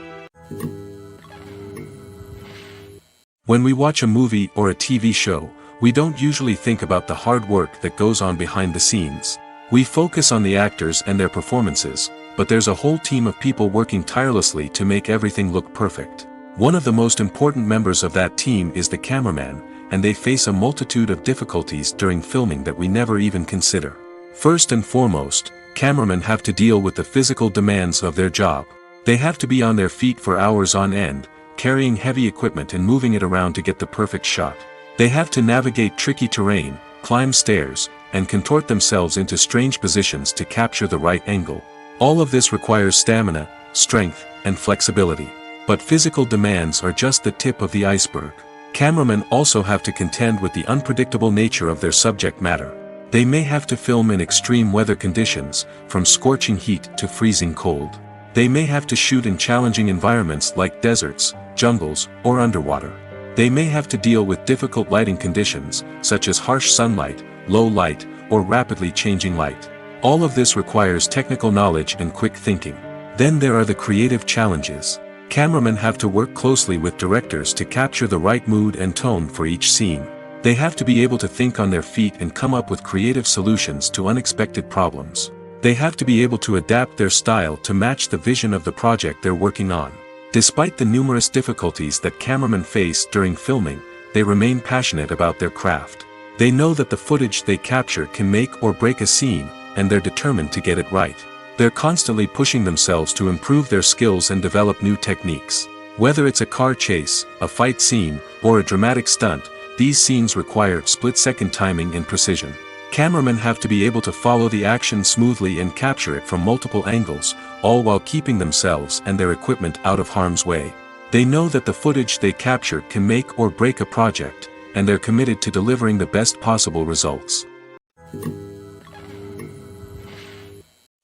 When we watch a movie or a TV show, we don't usually think about the hard work that goes on behind the scenes. We focus on the actors and their performances, but there's a whole team of people working tirelessly to make everything look perfect. One of the most important members of that team is the cameraman, and they face a multitude of difficulties during filming that we never even consider. First and foremost, cameramen have to deal with the physical demands of their job. They have to be on their feet for hours on end, carrying heavy equipment and moving it around to get the perfect shot. They have to navigate tricky terrain, climb stairs, and contort themselves into strange positions to capture the right angle. All of this requires stamina, strength, and flexibility. But physical demands are just the tip of the iceberg. Cameramen also have to contend with the unpredictable nature of their subject matter. They may have to film in extreme weather conditions, from scorching heat to freezing cold. They may have to shoot in challenging environments like deserts, jungles, or underwater. They may have to deal with difficult lighting conditions, such as harsh sunlight, low light, or rapidly changing light. All of this requires technical knowledge and quick thinking. Then there are the creative challenges. Cameramen have to work closely with directors to capture the right mood and tone for each scene. They have to be able to think on their feet and come up with creative solutions to unexpected problems. They have to be able to adapt their style to match the vision of the project they're working on. Despite the numerous difficulties that cameramen face during filming, they remain passionate about their craft. They know that the footage they capture can make or break a scene, and they're determined to get it right. They're constantly pushing themselves to improve their skills and develop new techniques. Whether it's a car chase, a fight scene, or a dramatic stunt, these scenes require split-second timing and precision. Cameramen have to be able to follow the action smoothly and capture it from multiple angles, all while keeping themselves and their equipment out of harm's way. They know that the footage they capture can make or break a project, and they're committed to delivering the best possible results.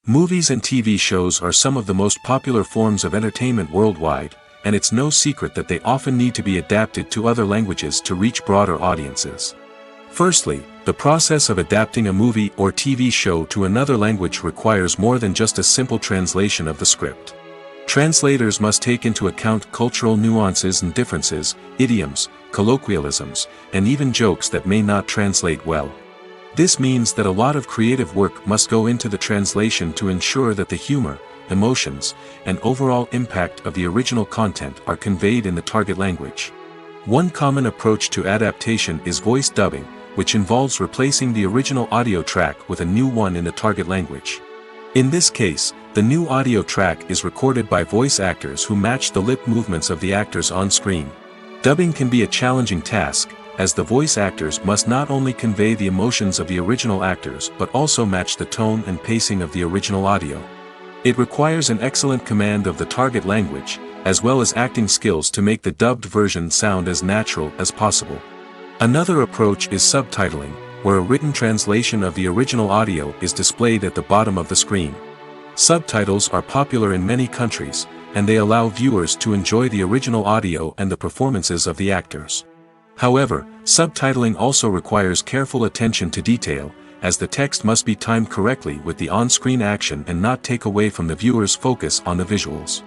Movies and TV shows are some of the most popular forms of entertainment worldwide, and it's no secret that they often need to be adapted to other languages to reach broader audiences. Firstly, the process of adapting a movie or TV show to another language requires more than just a simple translation of the script. Translators must take into account cultural nuances and differences, idioms, colloquialisms, and even jokes that may not translate well. This means that a lot of creative work must go into the translation to ensure that the humor, emotions, and overall impact of the original content are conveyed in the target language. One common approach to adaptation is voice dubbing, which involves replacing the original audio track with a new one in the target language. In this case, the new audio track is recorded by voice actors who match the lip movements of the actors on screen. Dubbing can be a challenging task, as the voice actors must not only convey the emotions of the original actors but also match the tone and pacing of the original audio. It requires an excellent command of the target language, as well as acting skills to make the dubbed version sound as natural as possible. Another approach is subtitling, where a written translation of the original audio is displayed at the bottom of the screen. Subtitles are popular in many countries, and they allow viewers to enjoy the original audio and the performances of the actors. However, subtitling also requires careful attention to detail, as the text must be timed correctly with the on-screen action and not take away from the viewer's focus on the visuals.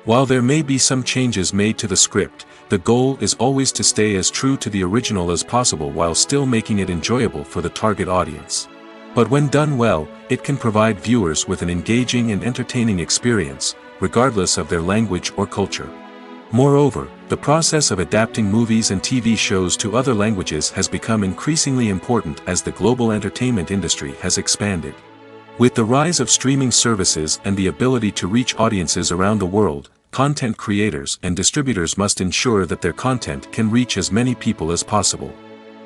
While there may be some changes made to the script, the goal is always to stay as true to the original as possible while still making it enjoyable for the target audience. But when done well, it can provide viewers with an engaging and entertaining experience, regardless of their language or culture. Moreover, the process of adapting movies and TV shows to other languages has become increasingly important as the global entertainment industry has expanded. With the rise of streaming services and the ability to reach audiences around the world, content creators and distributors must ensure that their content can reach as many people as possible.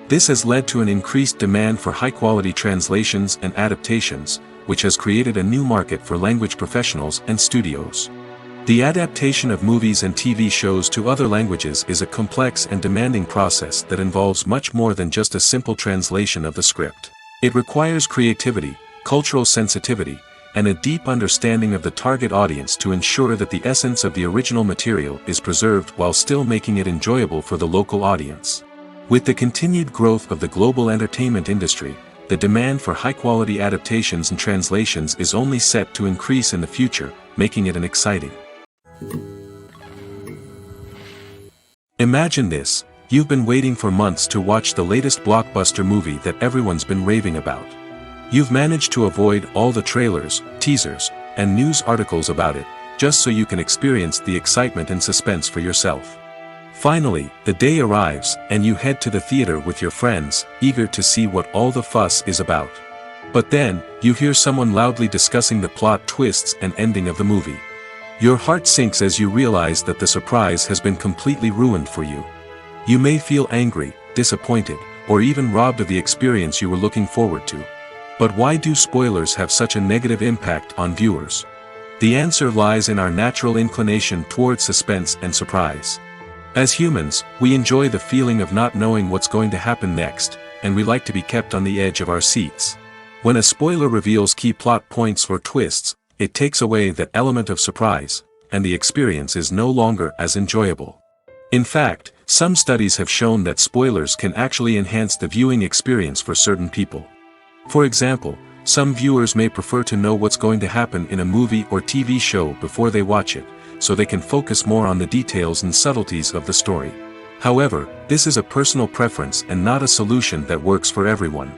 This has led to an increased demand for high-quality translations and adaptations, which has created a new market for language professionals and studios. The adaptation of movies and TV shows to other languages is a complex and demanding process that involves much more than just a simple translation of the script. It requires creativity, cultural sensitivity, and a deep understanding of the target audience to ensure that the essence of the original material is preserved while still making it enjoyable for the local audience. With the continued growth of the global entertainment industry, the demand for high-quality adaptations and translations is only set to increase in the future, making it an exciting. Imagine this: you've been waiting for months to watch the latest blockbuster movie that everyone's been raving about. You've managed to avoid all the trailers, teasers, and news articles about it, just so you can experience the excitement and suspense for yourself. Finally, the day arrives, and you head to the theater with your friends, eager to see what all the fuss is about. But then, you hear someone loudly discussing the plot twists and ending of the movie. Your heart sinks as you realize that the surprise has been completely ruined for you. You may feel angry, disappointed, or even robbed of the experience you were looking forward to. But why do spoilers have such a negative impact on viewers? The answer lies in our natural inclination toward suspense and surprise. As humans, we enjoy the feeling of not knowing what's going to happen next, and we like to be kept on the edge of our seats. When a spoiler reveals key plot points or twists, it takes away that element of surprise, and the experience is no longer as enjoyable. In fact, some studies have shown that spoilers can actually enhance the viewing experience for certain people. For example, some viewers may prefer to know what's going to happen in a movie or TV show before they watch it, so they can focus more on the details and subtleties of the story. However, this is a personal preference and not a solution that works for everyone.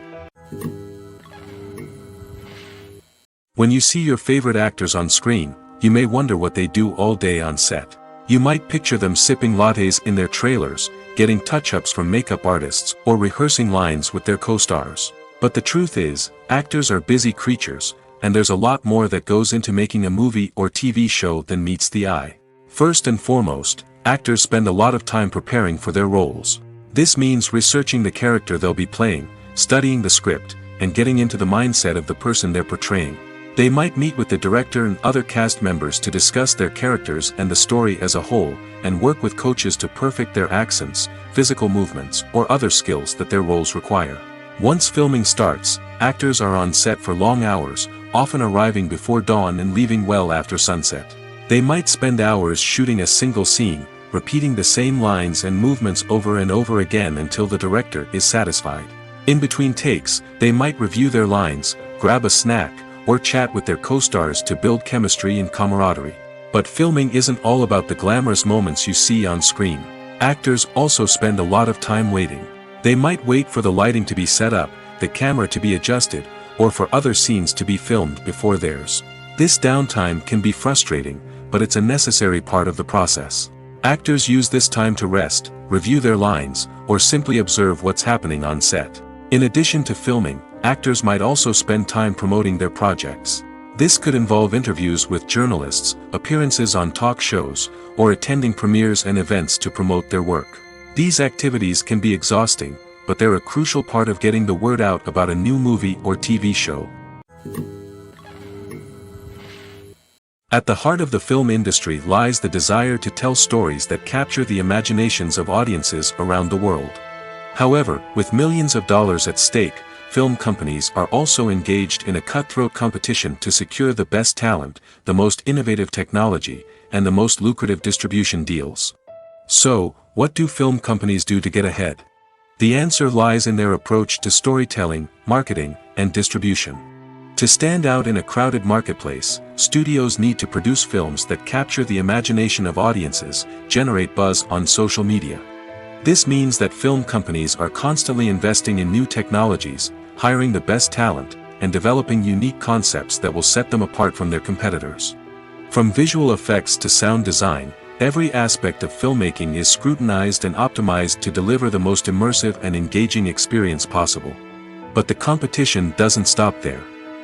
When you see your favorite actors on screen, you may wonder what they do all day on set. You might picture them sipping lattes in their trailers, getting touch-ups from makeup artists, or rehearsing lines with their co-stars. But the truth is, actors are busy creatures, and there's a lot more that goes into making a movie or TV show than meets the eye. First and foremost, actors spend a lot of time preparing for their roles. This means researching the character they'll be playing, studying the script, and getting into the mindset of the person they're portraying. They might meet with the director and other cast members to discuss their characters and the story as a whole, and work with coaches to perfect their accents, physical movements, or other skills that their roles require. Once filming starts, actors are on set for long hours, often arriving before dawn and leaving well after sunset. They might spend hours shooting a single scene, repeating the same lines and movements over and over again until the director is satisfied. In between takes, they might review their lines, grab a snack, or chat with their co-stars to build chemistry and camaraderie. But filming isn't all about the glamorous moments you see on screen. Actors also spend a lot of time waiting. They might wait for the lighting to be set up, the camera to be adjusted, or for other scenes to be filmed before theirs. This downtime can be frustrating, but it's a necessary part of the process. Actors use this time to rest, review their lines, or simply observe what's happening on set. In addition to filming, actors might also spend time promoting their projects. This could involve interviews with journalists, appearances on talk shows, or attending premieres and events to promote their work. These activities can be exhausting, but they're a crucial part of getting the word out about a new movie or TV show. At the heart of the film industry lies the desire to tell stories that capture the imaginations of audiences around the world. However, with millions of dollars at stake, film companies are also engaged in a cutthroat competition to secure the best talent, the most innovative technology, and the most lucrative distribution deals. So, what do film companies do to get ahead? The answer lies in their approach to storytelling, marketing, and distribution. To stand out in a crowded marketplace, studios need to produce films that capture the imagination of audiences, generate buzz on social media. This means that film companies are constantly investing in new technologies, hiring the best talent, and developing unique concepts that will set them apart from their competitors. From visual effects to sound design, every aspect of filmmaking is scrutinized and optimized to deliver the most immersive and engaging experience possible. But the competition doesn't stop there.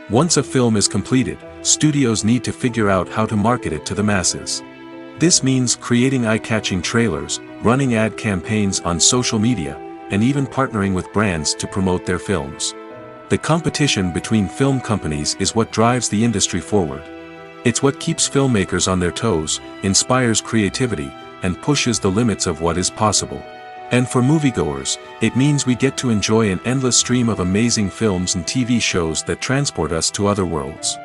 Once a film is completed, studios need to figure out how to market it to the masses. This means creating eye-catching trailers, running ad campaigns on social media, and even partnering with brands to promote their films. The competition between film companies is what drives the industry forward. It's what keeps filmmakers on their toes, inspires creativity, and pushes the limits of what is possible. And for moviegoers, it means we get to enjoy an endless stream of amazing films and TV shows that transport us to other worlds.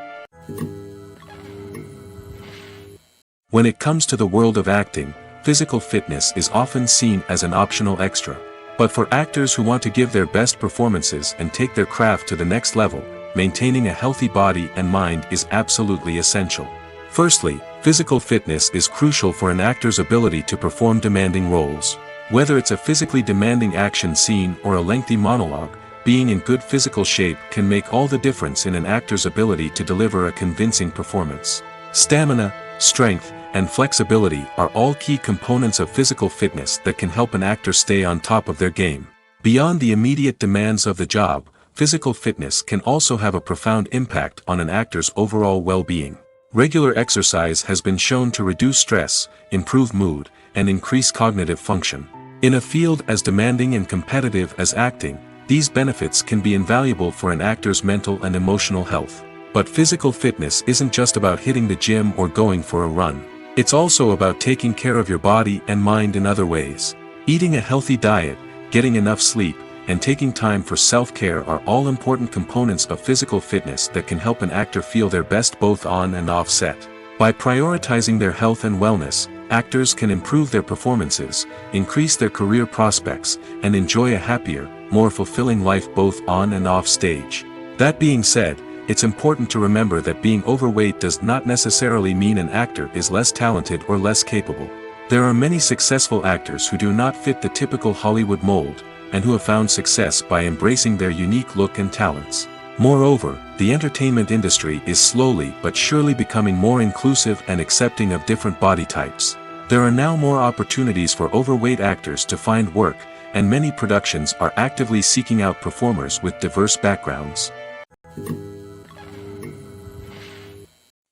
When it comes to the world of acting, physical fitness is often seen as an optional extra. But for actors who want to give their best performances and take their craft to the next level, maintaining a healthy body and mind is absolutely essential. Firstly, physical fitness is crucial for an actor's ability to perform demanding roles. Whether it's a physically demanding action scene or a lengthy monologue, being in good physical shape can make all the difference in an actor's ability to deliver a convincing performance. Stamina, strength, and flexibility are all key components of physical fitness that can help an actor stay on top of their game. Beyond the immediate demands of the job, physical fitness can also have a profound impact on an actor's overall well-being. Regular exercise has been shown to reduce stress, improve mood, and increase cognitive function. In a field as demanding and competitive as acting, these benefits can be invaluable for an actor's mental and emotional health. But physical fitness isn't just about hitting the gym or going for a run. It's also about taking care of your body and mind in other ways. Eating a healthy diet, getting enough sleep, and taking time for self-care are all important components of physical fitness that can help an actor feel their best both on and off set. By prioritizing their health and wellness, actors can improve their performances, increase their career prospects, and enjoy a happier, more fulfilling life both on and off stage. That being said, it's important to remember that being overweight does not necessarily mean an actor is less talented or less capable. There are many successful actors who do not fit the typical Hollywood mold, and who have found success by embracing their unique look and talents. Moreover, the entertainment industry is slowly but surely becoming more inclusive and accepting of different body types. There are now more opportunities for overweight actors to find work, and many productions are actively seeking out performers with diverse backgrounds.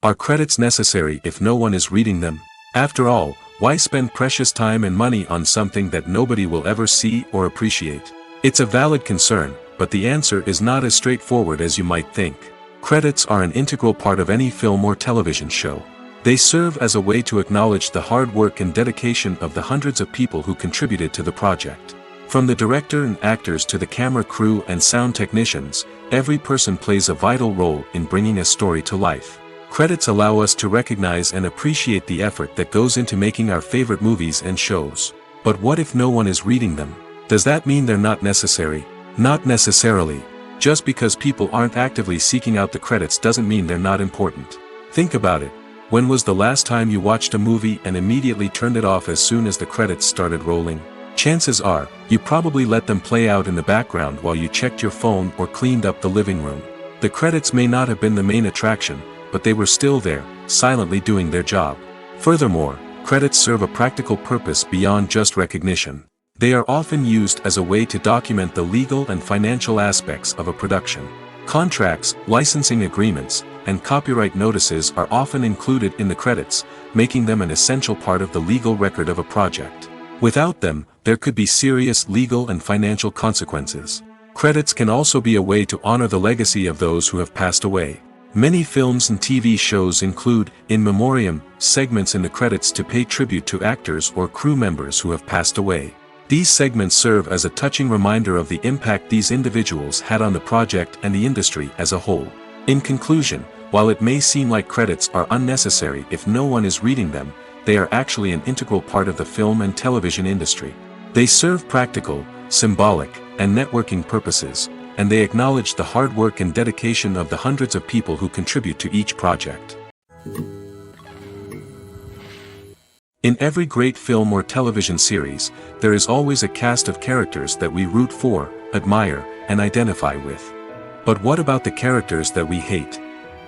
Are credits necessary if no one is reading them? After all, why spend precious time and money on something that nobody will ever see or appreciate? It's a valid concern, but the answer is not as straightforward as you might think. Credits are an integral part of any film or television show. They serve as a way to acknowledge the hard work and dedication of the hundreds of people who contributed to the project. From the director and actors to the camera crew and sound technicians, every person plays a vital role in bringing a story to life. Credits allow us to recognize and appreciate the effort that goes into making our favorite movies and shows. But what if no one is reading them? Does that mean they're not necessary? Not necessarily. Just because people aren't actively seeking out the credits doesn't mean they're not important. Think about it. When was the last time you watched a movie and immediately turned it off as soon as the credits started rolling? Chances are, you probably let them play out in the background while you checked your phone or cleaned up the living room. The credits may not have been the main attraction, but they were still there, silently doing their job. Furthermore, credits serve a practical purpose beyond just recognition. They are often used as a way to document the legal and financial aspects of a production. Contracts, licensing agreements, and copyright notices are often included in the credits, making them an essential part of the legal record of a project. Without them, there could be serious legal and financial consequences. Credits can also be a way to honor the legacy of those who have passed away. Many films and TV shows include, in memoriam, segments in the credits to pay tribute to actors or crew members who have passed away. These segments serve as a touching reminder of the impact these individuals had on the project and the industry as a whole. In conclusion, while it may seem like credits are unnecessary if no one is reading them, they are actually an integral part of the film and television industry. They serve practical, symbolic, and networking purposes, and they acknowledge the hard work and dedication of the hundreds of people who contribute to each project. In every great film or television series, there is always a cast of characters that we root for, admire, and identify with. But what about the characters that we hate?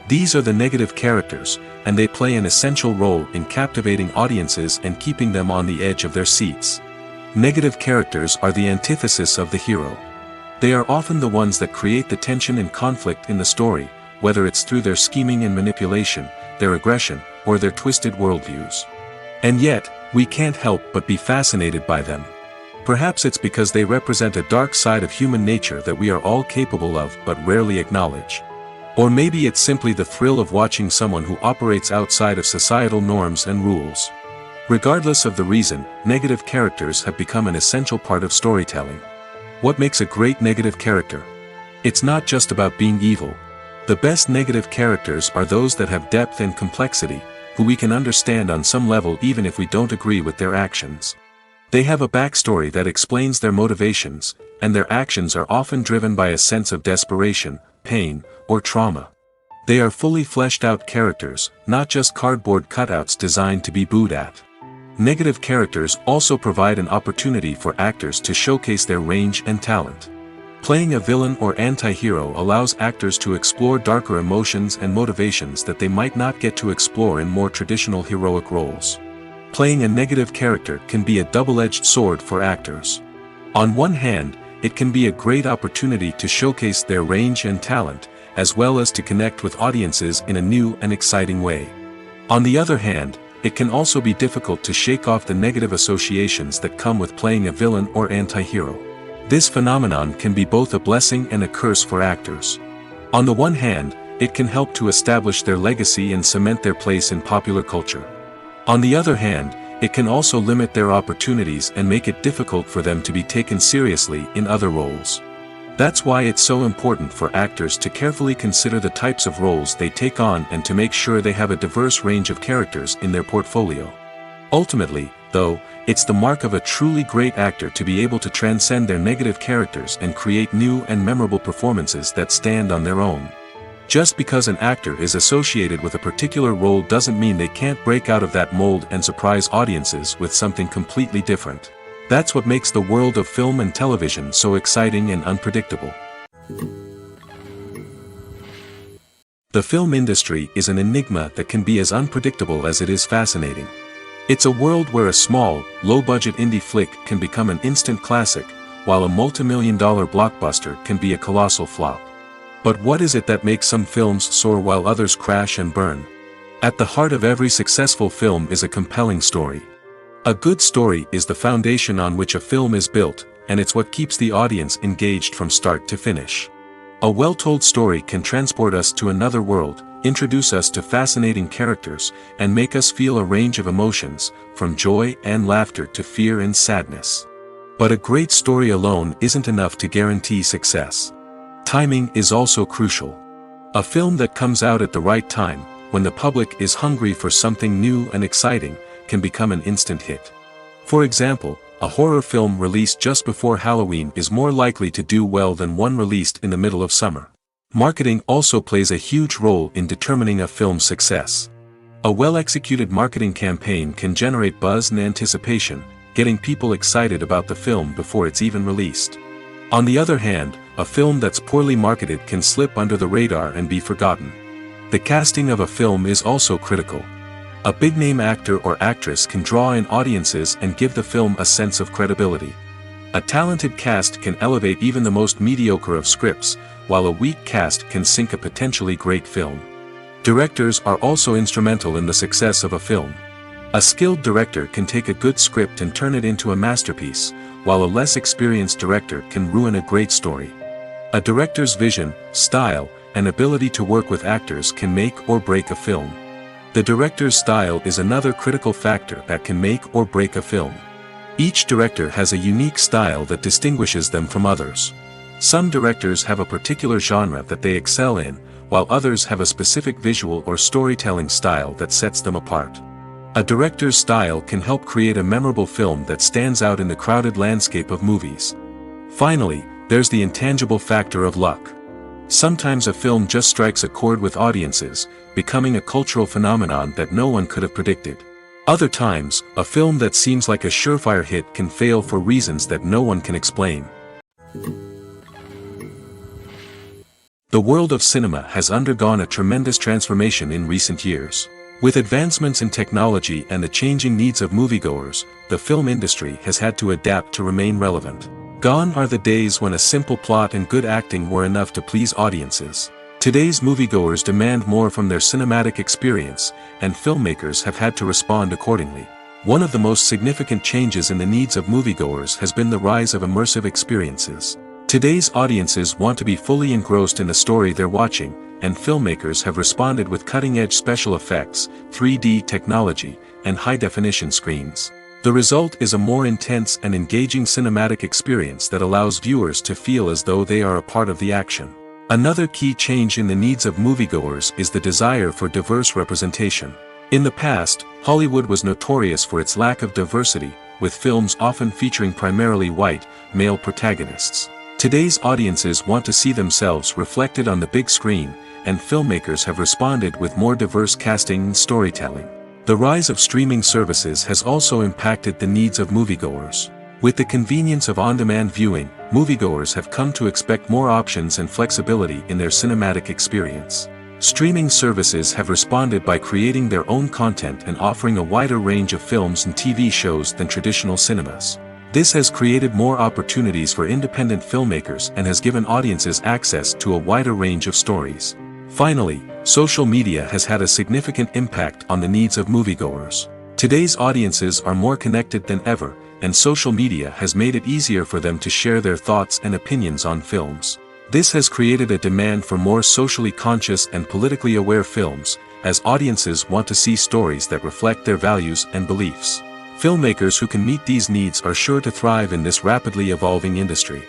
These are the negative characters, and they play an essential role in captivating audiences and keeping them on the edge of their seats. Negative characters are the antithesis of the hero. They are often the ones that create the tension and conflict in the story, whether it's through their scheming and manipulation, their aggression, or their twisted worldviews. And yet, we can't help but be fascinated by them. Perhaps it's because they represent a dark side of human nature that we are all capable of but rarely acknowledge. Or maybe it's simply the thrill of watching someone who operates outside of societal norms and rules. Regardless of the reason, negative characters have become an essential part of storytelling. What makes a great negative character? It's not just about being evil. The best negative characters are those that have depth and complexity, who we can understand on some level even if we don't agree with their actions. They have a backstory that explains their motivations, and their actions are often driven by a sense of desperation, pain, or trauma. They are fully fleshed out characters, not just cardboard cutouts designed to be booed at. Negative characters also provide an opportunity for actors to showcase their range and talent. Playing a villain or anti-hero allows actors to explore darker emotions and motivations that they might not get to explore in more traditional heroic roles. Playing a negative character can be a double-edged sword for actors. On one hand, it can be a great opportunity to showcase their range and talent, as well as to connect with audiences in a new and exciting way. On the other hand, it can also be difficult to shake off the negative associations that come with playing a villain or anti-hero. This phenomenon can be both a blessing and a curse for actors. On the one hand, it can help to establish their legacy and cement their place in popular culture. On the other hand, it can also limit their opportunities and make it difficult for them to be taken seriously in other roles. That's why it's so important for actors to carefully consider the types of roles they take on and to make sure they have a diverse range of characters in their portfolio. Ultimately, though, it's the mark of a truly great actor to be able to transcend their negative characters and create new and memorable performances that stand on their own. Just because an actor is associated with a particular role doesn't mean they can't break out of that mold and surprise audiences with something completely different. That's what makes the world of film and television so exciting and unpredictable. The film industry is an enigma that can be as unpredictable as it is fascinating. It's a world where a small, low-budget indie flick can become an instant classic, while a multi-million-dollar blockbuster can be a colossal flop. But what is it that makes some films soar while others crash and burn? At the heart of every successful film is a compelling story. A good story is the foundation on which a film is built, and it's what keeps the audience engaged from start to finish. A well-told story can transport us to another world, introduce us to fascinating characters, and make us feel a range of emotions, from joy and laughter to fear and sadness. But a great story alone isn't enough to guarantee success. Timing is also crucial. A film that comes out at the right time, when the public is hungry for something new and exciting, can become an instant hit. For example, a horror film released just before Halloween is more likely to do well than one released in the middle of summer. Marketing also plays a huge role in determining a film's success. A well-executed marketing campaign can generate buzz and anticipation, getting people excited about the film before it's even released. On the other hand, a film that's poorly marketed can slip under the radar and be forgotten. The casting of a film is also critical. A big-name actor or actress can draw in audiences and give the film a sense of credibility. A talented cast can elevate even the most mediocre of scripts, while a weak cast can sink a potentially great film. Directors are also instrumental in the success of a film. A skilled director can take a good script and turn it into a masterpiece, while a less experienced director can ruin a great story. A director's vision, style, and ability to work with actors can make or break a film. The director's style is another critical factor that can make or break a film. Each director has a unique style that distinguishes them from others. Some directors have a particular genre that they excel in, while others have a specific visual or storytelling style that sets them apart. A director's style can help create a memorable film that stands out in the crowded landscape of movies. Finally, there's the intangible factor of luck. Sometimes a film just strikes a chord with audiences, becoming a cultural phenomenon that no one could have predicted. Other times, a film that seems like a surefire hit can fail for reasons that no one can explain. The world of cinema has undergone a tremendous transformation in recent years. With advancements in technology and the changing needs of moviegoers, the film industry has had to adapt to remain relevant. Gone are the days when a simple plot and good acting were enough to please audiences. Today's moviegoers demand more from their cinematic experience, and filmmakers have had to respond accordingly. One of the most significant changes in the needs of moviegoers has been the rise of immersive experiences. Today's audiences want to be fully engrossed in the story they're watching, and filmmakers have responded with cutting-edge special effects, 3D technology, and high-definition screens. The result is a more intense and engaging cinematic experience that allows viewers to feel as though they are a part of the action. Another key change in the needs of moviegoers is the desire for diverse representation. In the past, Hollywood was notorious for its lack of diversity, with films often featuring primarily white, male protagonists. Today's audiences want to see themselves reflected on the big screen, and filmmakers have responded with more diverse casting and storytelling. The rise of streaming services has also impacted the needs of moviegoers. With the convenience of on-demand viewing, moviegoers have come to expect more options and flexibility in their cinematic experience. Streaming services have responded by creating their own content and offering a wider range of films and TV shows than traditional cinemas. This has created more opportunities for independent filmmakers and has given audiences access to a wider range of stories. Finally, social media has had a significant impact on the needs of moviegoers. Today's audiences are more connected than ever, and social media has made it easier for them to share their thoughts and opinions on films. This has created a demand for more socially conscious and politically aware films, as audiences want to see stories that reflect their values and beliefs. Filmmakers who can meet these needs are sure to thrive in this rapidly evolving industry.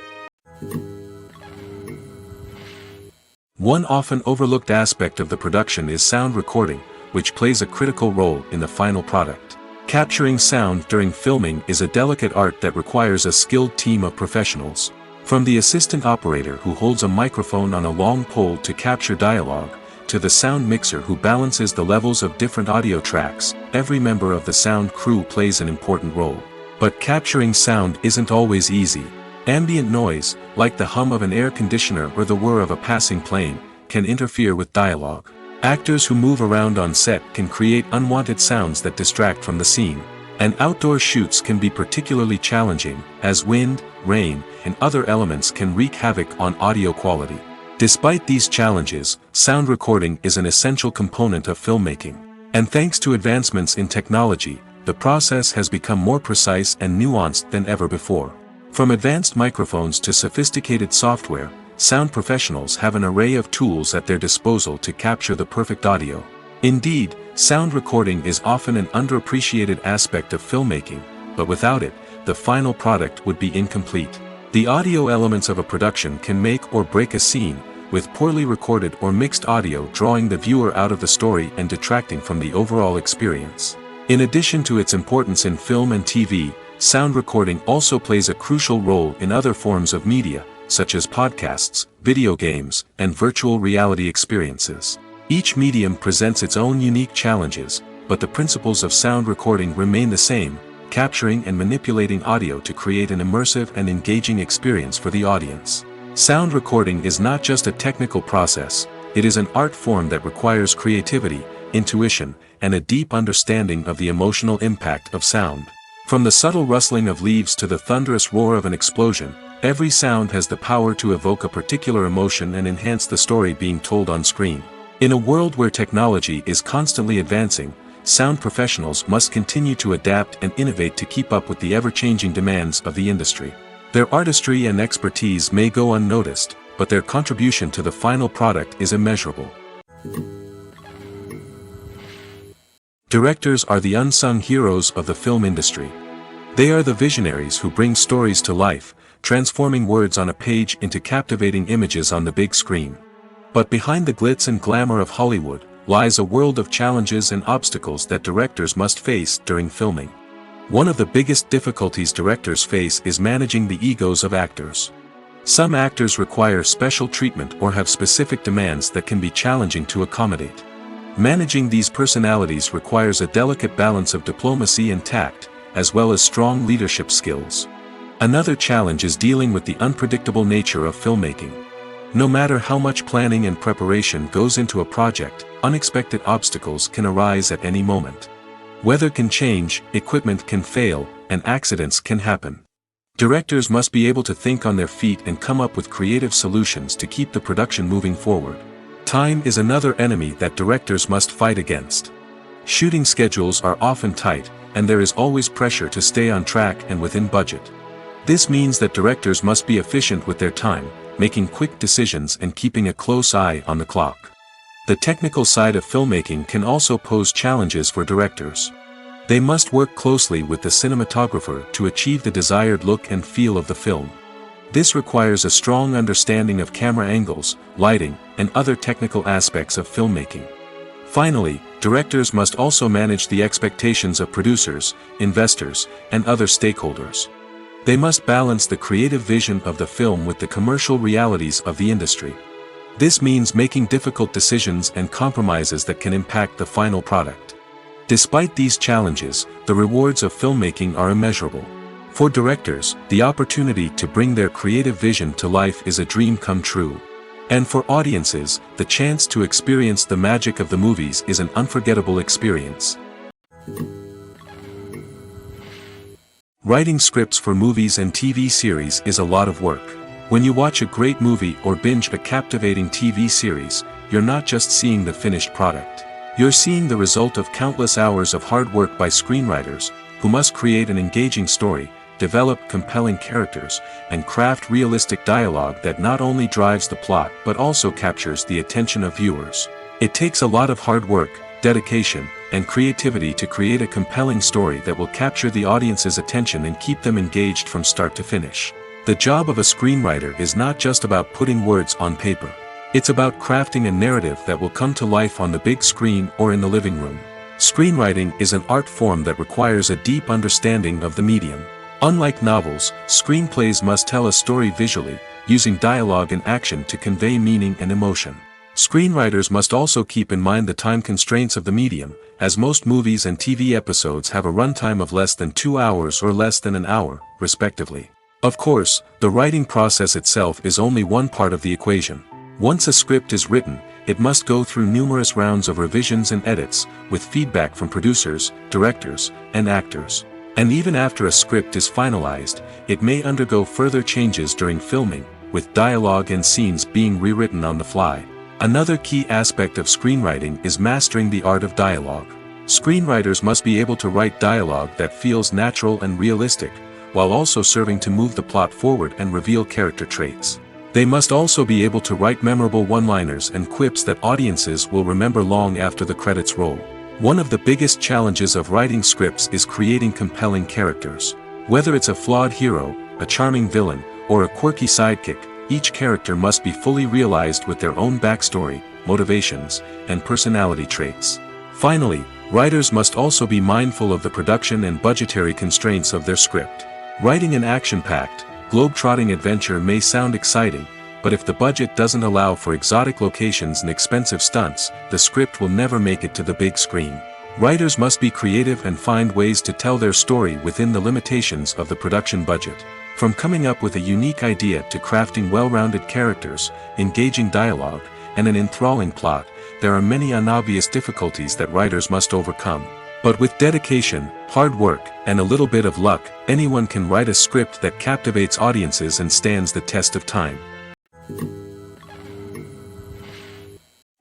One often overlooked aspect of the production is sound recording, which plays a critical role in the final product. Capturing sound during filming is a delicate art that requires a skilled team of professionals. From the assistant operator who holds a microphone on a long pole to capture dialogue, to the sound mixer who balances the levels of different audio tracks, every member of the sound crew plays an important role. But capturing sound isn't always easy. Ambient noise, like the hum of an air conditioner or the whir of a passing plane, can interfere with dialogue. Actors who move around on set can create unwanted sounds that distract from the scene. And outdoor shoots can be particularly challenging, as wind, rain, and other elements can wreak havoc on audio quality. Despite these challenges, sound recording is an essential component of filmmaking. And thanks to advancements in technology, the process has become more precise and nuanced than ever before. From advanced microphones to sophisticated software, sound professionals have an array of tools at their disposal to capture the perfect audio. Indeed, sound recording is often an underappreciated aspect of filmmaking, but without it, the final product would be incomplete. The audio elements of a production can make or break a scene, with poorly recorded or mixed audio drawing the viewer out of the story and detracting from the overall experience. In addition to its importance in film and TV, sound recording also plays a crucial role in other forms of media, such as podcasts, video games, and virtual reality experiences. Each medium presents its own unique challenges, but the principles of sound recording remain the same, capturing and manipulating audio to create an immersive and engaging experience for the audience. Sound recording is not just a technical process, it is an art form that requires creativity, intuition, and a deep understanding of the emotional impact of sound. From the subtle rustling of leaves to the thunderous roar of an explosion, every sound has the power to evoke a particular emotion and enhance the story being told on screen. In a world where technology is constantly advancing, sound professionals must continue to adapt and innovate to keep up with the ever-changing demands of the industry. Their artistry and expertise may go unnoticed, but their contribution to the final product is immeasurable. Directors are the unsung heroes of the film industry. They are the visionaries who bring stories to life, transforming words on a page into captivating images on the big screen. But behind the glitz and glamour of Hollywood, lies a world of challenges and obstacles that directors must face during filming. One of the biggest difficulties directors face is managing the egos of actors. Some actors require special treatment or have specific demands that can be challenging to accommodate. Managing these personalities requires a delicate balance of diplomacy and tact, as well as strong leadership skills. Another challenge is dealing with the unpredictable nature of filmmaking. No matter how much planning and preparation goes into a project, unexpected obstacles can arise at any moment. Weather can change, equipment can fail, and accidents can happen. Directors must be able to think on their feet and come up with creative solutions to keep the production moving forward. Time is another enemy that directors must fight against. Shooting schedules are often tight, and there is always pressure to stay on track and within budget. This means that directors must be efficient with their time, making quick decisions and keeping a close eye on the clock. The technical side of filmmaking can also pose challenges for directors. They must work closely with the cinematographer to achieve the desired look and feel of the film. This requires a strong understanding of camera angles, lighting, and other technical aspects of filmmaking. Finally, directors must also manage the expectations of producers, investors, and other stakeholders. They must balance the creative vision of the film with the commercial realities of the industry. This means making difficult decisions and compromises that can impact the final product. Despite these challenges, the rewards of filmmaking are immeasurable. For directors, the opportunity to bring their creative vision to life is a dream come true. And for audiences, the chance to experience the magic of the movies is an unforgettable experience. Writing scripts for movies and TV series is a lot of work. When you watch a great movie or binge a captivating TV series, you're not just seeing the finished product. You're seeing the result of countless hours of hard work by screenwriters, who must create an engaging story, develop compelling characters, and craft realistic dialogue that not only drives the plot but also captures the attention of viewers. It takes a lot of hard work, dedication, and creativity to create a compelling story that will capture the audience's attention and keep them engaged from start to finish. The job of a screenwriter is not just about putting words on paper. It's about crafting a narrative that will come to life on the big screen or in the living room. Screenwriting is an art form that requires a deep understanding of the medium. Unlike novels, screenplays must tell a story visually, using dialogue and action to convey meaning and emotion. Screenwriters must also keep in mind the time constraints of the medium, as most movies and TV episodes have a runtime of less than 2 hours or less than an hour, respectively. Of course, the writing process itself is only one part of the equation. Once a script is written, it must go through numerous rounds of revisions and edits, with feedback from producers, directors, and actors. And even after a script is finalized, it may undergo further changes during filming, with dialogue and scenes being rewritten on the fly. Another key aspect of screenwriting is mastering the art of dialogue. Screenwriters must be able to write dialogue that feels natural and realistic, while also serving to move the plot forward and reveal character traits. They must also be able to write memorable one-liners and quips that audiences will remember long after the credits roll. One of the biggest challenges of writing scripts is creating compelling characters. Whether it's a flawed hero, a charming villain, or a quirky sidekick, each character must be fully realized with their own backstory, motivations, and personality traits. Finally, writers must also be mindful of the production and budgetary constraints of their script. Writing an action-packed, globe-trotting adventure may sound exciting, but if the budget doesn't allow for exotic locations and expensive stunts, the script will never make it to the big screen. Writers must be creative and find ways to tell their story within the limitations of the production budget. From coming up with a unique idea to crafting well-rounded characters, engaging dialogue, and an enthralling plot, there are many unobvious difficulties that writers must overcome. But with dedication, hard work, and a little bit of luck, anyone can write a script that captivates audiences and stands the test of time.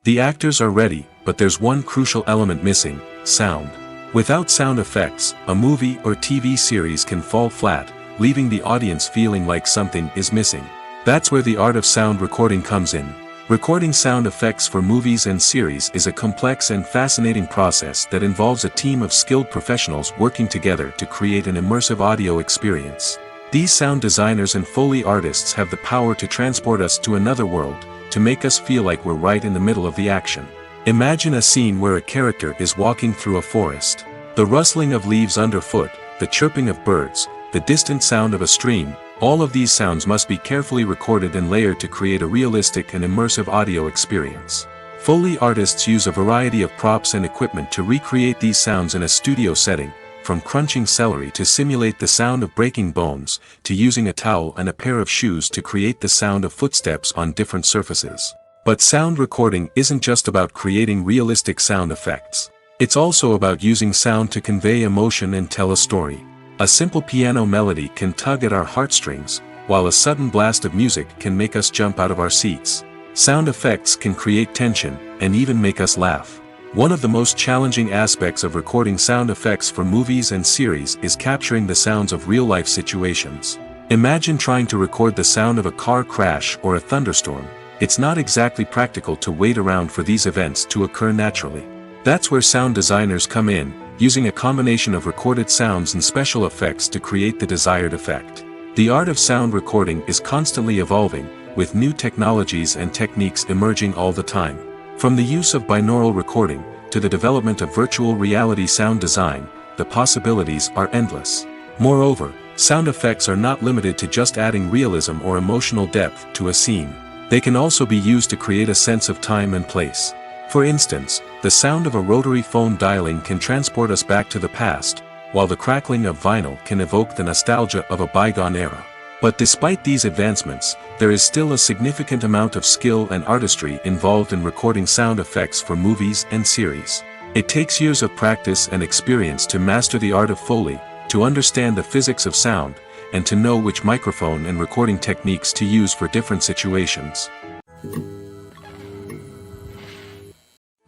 The actors are ready, but there's one crucial element missing: sound. Without sound effects, a movie or TV series can fall flat, leaving the audience feeling like something is missing. That's where the art of sound recording comes in. Recording sound effects for movies and series is a complex and fascinating process that involves a team of skilled professionals working together to create an immersive audio experience. These sound designers and Foley artists have the power to transport us to another world, to make us feel like we're right in the middle of the action. Imagine a scene where a character is walking through a forest. The rustling of leaves underfoot, the chirping of birds, the distant sound of a stream, all of these sounds must be carefully recorded and layered to create a realistic and immersive audio experience. Foley artists use a variety of props and equipment to recreate these sounds in a studio setting, from crunching celery to simulate the sound of breaking bones, to using a towel and a pair of shoes to create the sound of footsteps on different surfaces. But sound recording isn't just about creating realistic sound effects. It's also about using sound to convey emotion and tell a story. A simple piano melody can tug at our heartstrings, while a sudden blast of music can make us jump out of our seats. Sound effects can create tension, and even make us laugh. One of the most challenging aspects of recording sound effects for movies and series is capturing the sounds of real-life situations. Imagine trying to record the sound of a car crash or a thunderstorm. It's not exactly practical to wait around for these events to occur naturally. That's where sound designers come in, using a combination of recorded sounds and special effects to create the desired effect. The art of sound recording is constantly evolving, with new technologies and techniques emerging all the time. From the use of binaural recording, to the development of virtual reality sound design, the possibilities are endless. Moreover, sound effects are not limited to just adding realism or emotional depth to a scene. They can also be used to create a sense of time and place. For instance, the sound of a rotary phone dialing can transport us back to the past, while the crackling of vinyl can evoke the nostalgia of a bygone era. But despite these advancements, there is still a significant amount of skill and artistry involved in recording sound effects for movies and series. It takes years of practice and experience to master the art of Foley, to understand the physics of sound, and to know which microphone and recording techniques to use for different situations.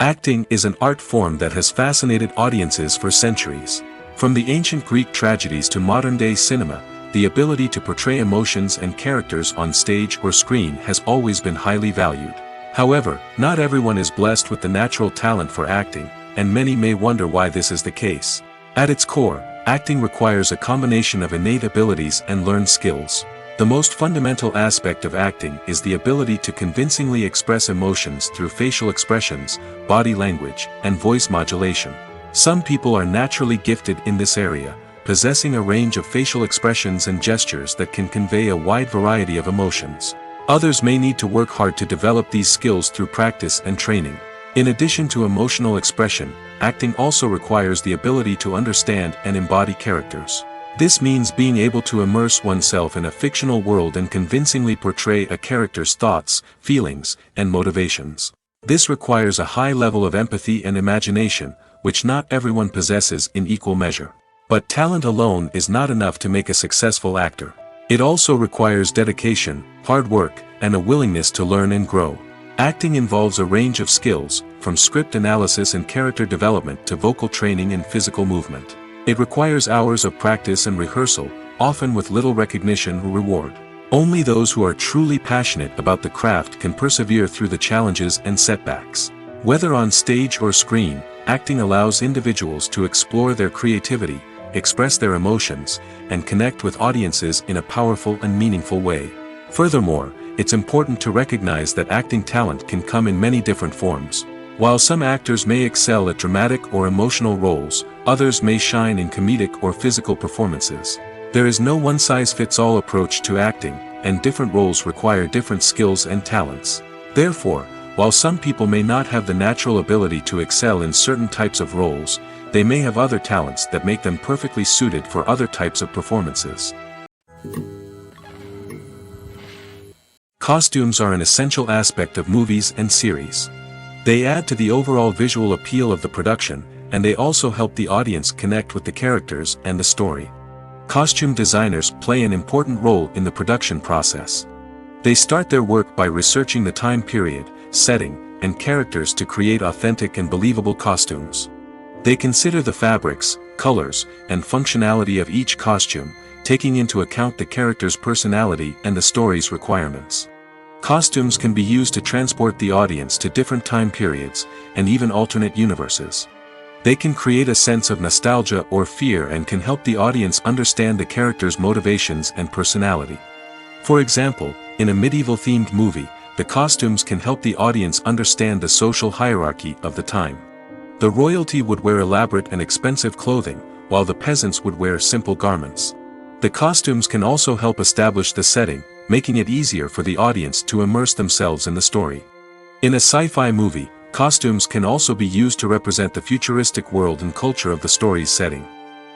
Acting is an art form that has fascinated audiences for centuries. From the ancient Greek tragedies to modern-day cinema, the ability to portray emotions and characters on stage or screen has always been highly valued. However, not everyone is blessed with the natural talent for acting, and many may wonder why this is the case. At its core, acting requires a combination of innate abilities and learned skills. The most fundamental aspect of acting is the ability to convincingly express emotions through facial expressions, body language, and voice modulation. Some people are naturally gifted in this area, possessing a range of facial expressions and gestures that can convey a wide variety of emotions. Others may need to work hard to develop these skills through practice and training. In addition to emotional expression, acting also requires the ability to understand and embody characters. This means being able to immerse oneself in a fictional world and convincingly portray a character's thoughts, feelings, and motivations. This requires a high level of empathy and imagination, which not everyone possesses in equal measure. But talent alone is not enough to make a successful actor. It also requires dedication, hard work, and a willingness to learn and grow. Acting involves a range of skills, from script analysis and character development to vocal training and physical movement. It requires hours of practice and rehearsal, often with little recognition or reward. Only those who are truly passionate about the craft can persevere through the challenges and setbacks. Whether on stage or screen, acting allows individuals to explore their creativity, express their emotions, and connect with audiences in a powerful and meaningful way. Furthermore, it's important to recognize that acting talent can come in many different forms. While some actors may excel at dramatic or emotional roles, others may shine in comedic or physical performances. There is no one-size-fits-all approach to acting, and different roles require different skills and talents. Therefore, while some people may not have the natural ability to excel in certain types of roles, they may have other talents that make them perfectly suited for other types of performances. Costumes are an essential aspect of movies and series. They add to the overall visual appeal of the production, and they also help the audience connect with the characters and the story. Costume designers play an important role in the production process. They start their work by researching the time period, setting, and characters to create authentic and believable costumes. They consider the fabrics, colors, and functionality of each costume, taking into account the character's personality and the story's requirements. Costumes can be used to transport the audience to different time periods, and even alternate universes. They can create a sense of nostalgia or fear and can help the audience understand the character's motivations and personality. For example, in a medieval-themed movie, the costumes can help the audience understand the social hierarchy of the time. The royalty would wear elaborate and expensive clothing, while the peasants would wear simple garments. The costumes can also help establish the setting, making it easier for the audience to immerse themselves in the story. In a sci-fi movie, costumes can also be used to represent the futuristic world and culture of the story's setting.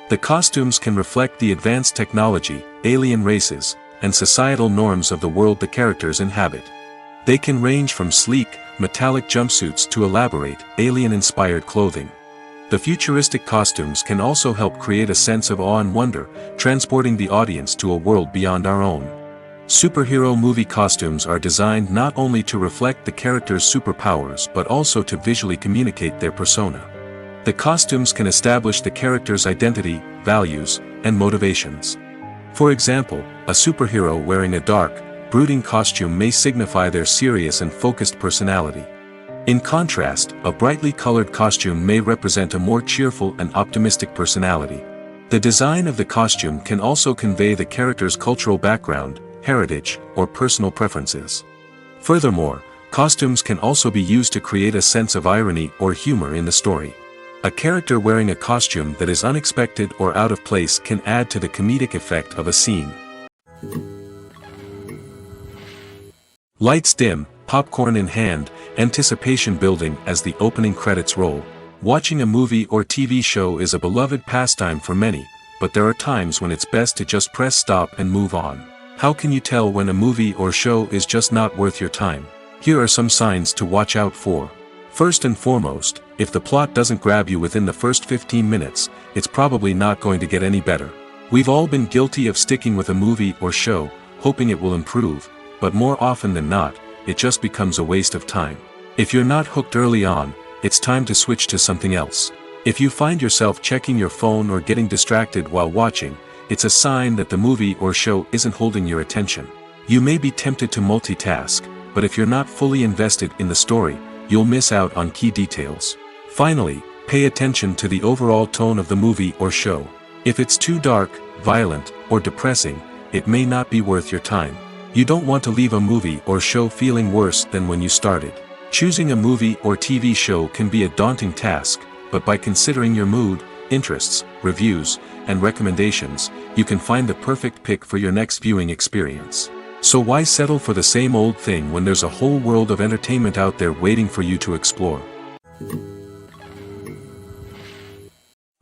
The costumes can reflect the advanced technology, alien races, and societal norms of the world the characters inhabit. They can range from sleek, metallic jumpsuits to elaborate, alien-inspired clothing. The futuristic costumes can also help create a sense of awe and wonder, transporting the audience to a world beyond our own. Superhero movie costumes are designed not only to reflect the character's superpowers but also to visually communicate their persona. The costumes can establish the character's identity, values, and motivations. For example, a superhero wearing a dark, brooding costume may signify their serious and focused personality. In contrast, a brightly colored costume may represent a more cheerful and optimistic personality. The design of the costume can also convey the character's cultural background, heritage, or personal preferences. Furthermore, costumes can also be used to create a sense of irony or humor in the story. A character wearing a costume that is unexpected or out of place can add to the comedic effect of a scene. Lights dim, popcorn in hand, anticipation building as the opening credits roll. Watching a movie or TV show is a beloved pastime for many, but there are times when it's best to just press stop and move on. How can you tell when a movie or show is just not worth your time? Here are some signs to watch out for. First and foremost, if the plot doesn't grab you within the first 15 minutes, it's probably not going to get any better. We've all been guilty of sticking with a movie or show, hoping it will improve, but more often than not, it just becomes a waste of time. If you're not hooked early on, it's time to switch to something else. If you find yourself checking your phone or getting distracted while watching, it's a sign that the movie or show isn't holding your attention. You may be tempted to multitask, but if you're not fully invested in the story, you'll miss out on key details. Finally, pay attention to the overall tone of the movie or show. If it's too dark, violent, or depressing, it may not be worth your time. You don't want to leave a movie or show feeling worse than when you started. Choosing a movie or TV show can be a daunting task, but by considering your mood, interests, reviews, and recommendations, you can find the perfect pick for your next viewing experience. So why settle for the same old thing when there's a whole world of entertainment out there waiting for you to explore?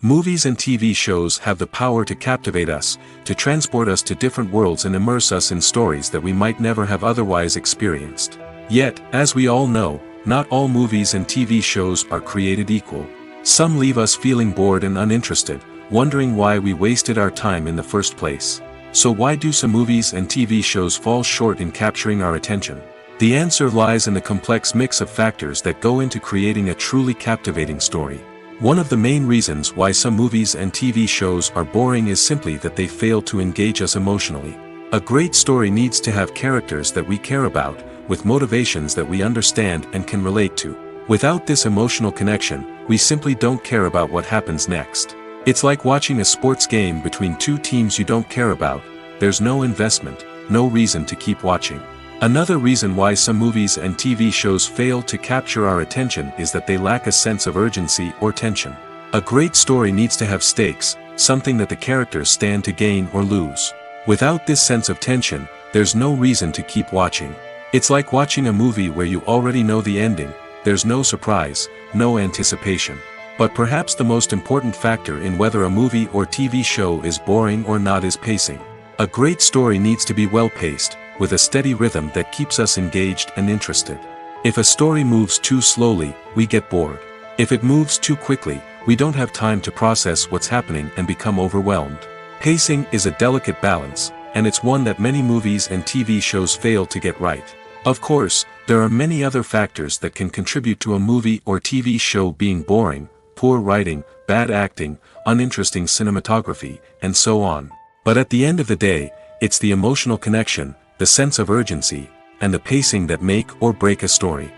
Movies and TV shows have the power to captivate us, to transport us to different worlds and immerse us in stories that we might never have otherwise experienced. Yet, as we all know, Not all movies and TV shows are created equal. Some leave us feeling bored and uninterested, wondering why we wasted our time in the first place. So why do some movies and TV shows fall short in capturing our attention? The answer lies in the complex mix of factors that go into creating a truly captivating story. One of the main reasons why some movies and TV shows are boring is simply that they fail to engage us emotionally. A great story needs to have characters that we care about, with motivations that we understand and can relate to. Without this emotional connection, we simply don't care about what happens next. It's like watching a sports game between two teams you don't care about. There's no investment, no reason to keep watching. Another reason why some movies and TV shows fail to capture our attention is that they lack a sense of urgency or tension. A great story needs to have stakes, something that the characters stand to gain or lose. Without this sense of tension, there's no reason to keep watching. It's like watching a movie where you already know the ending. There's no surprise, no anticipation. But perhaps the most important factor in whether a movie or TV show is boring or not is pacing. A great story needs to be well-paced, with a steady rhythm that keeps us engaged and interested. If a story moves too slowly, we get bored. If it moves too quickly, we don't have time to process what's happening and become overwhelmed. Pacing is a delicate balance, and it's one that many movies and TV shows fail to get right. Of course, there are many other factors that can contribute to a movie or TV show being boring: poor writing, bad acting, uninteresting cinematography, and so on. But at the end of the day, it's the emotional connection, the sense of urgency, and the pacing that make or break a story.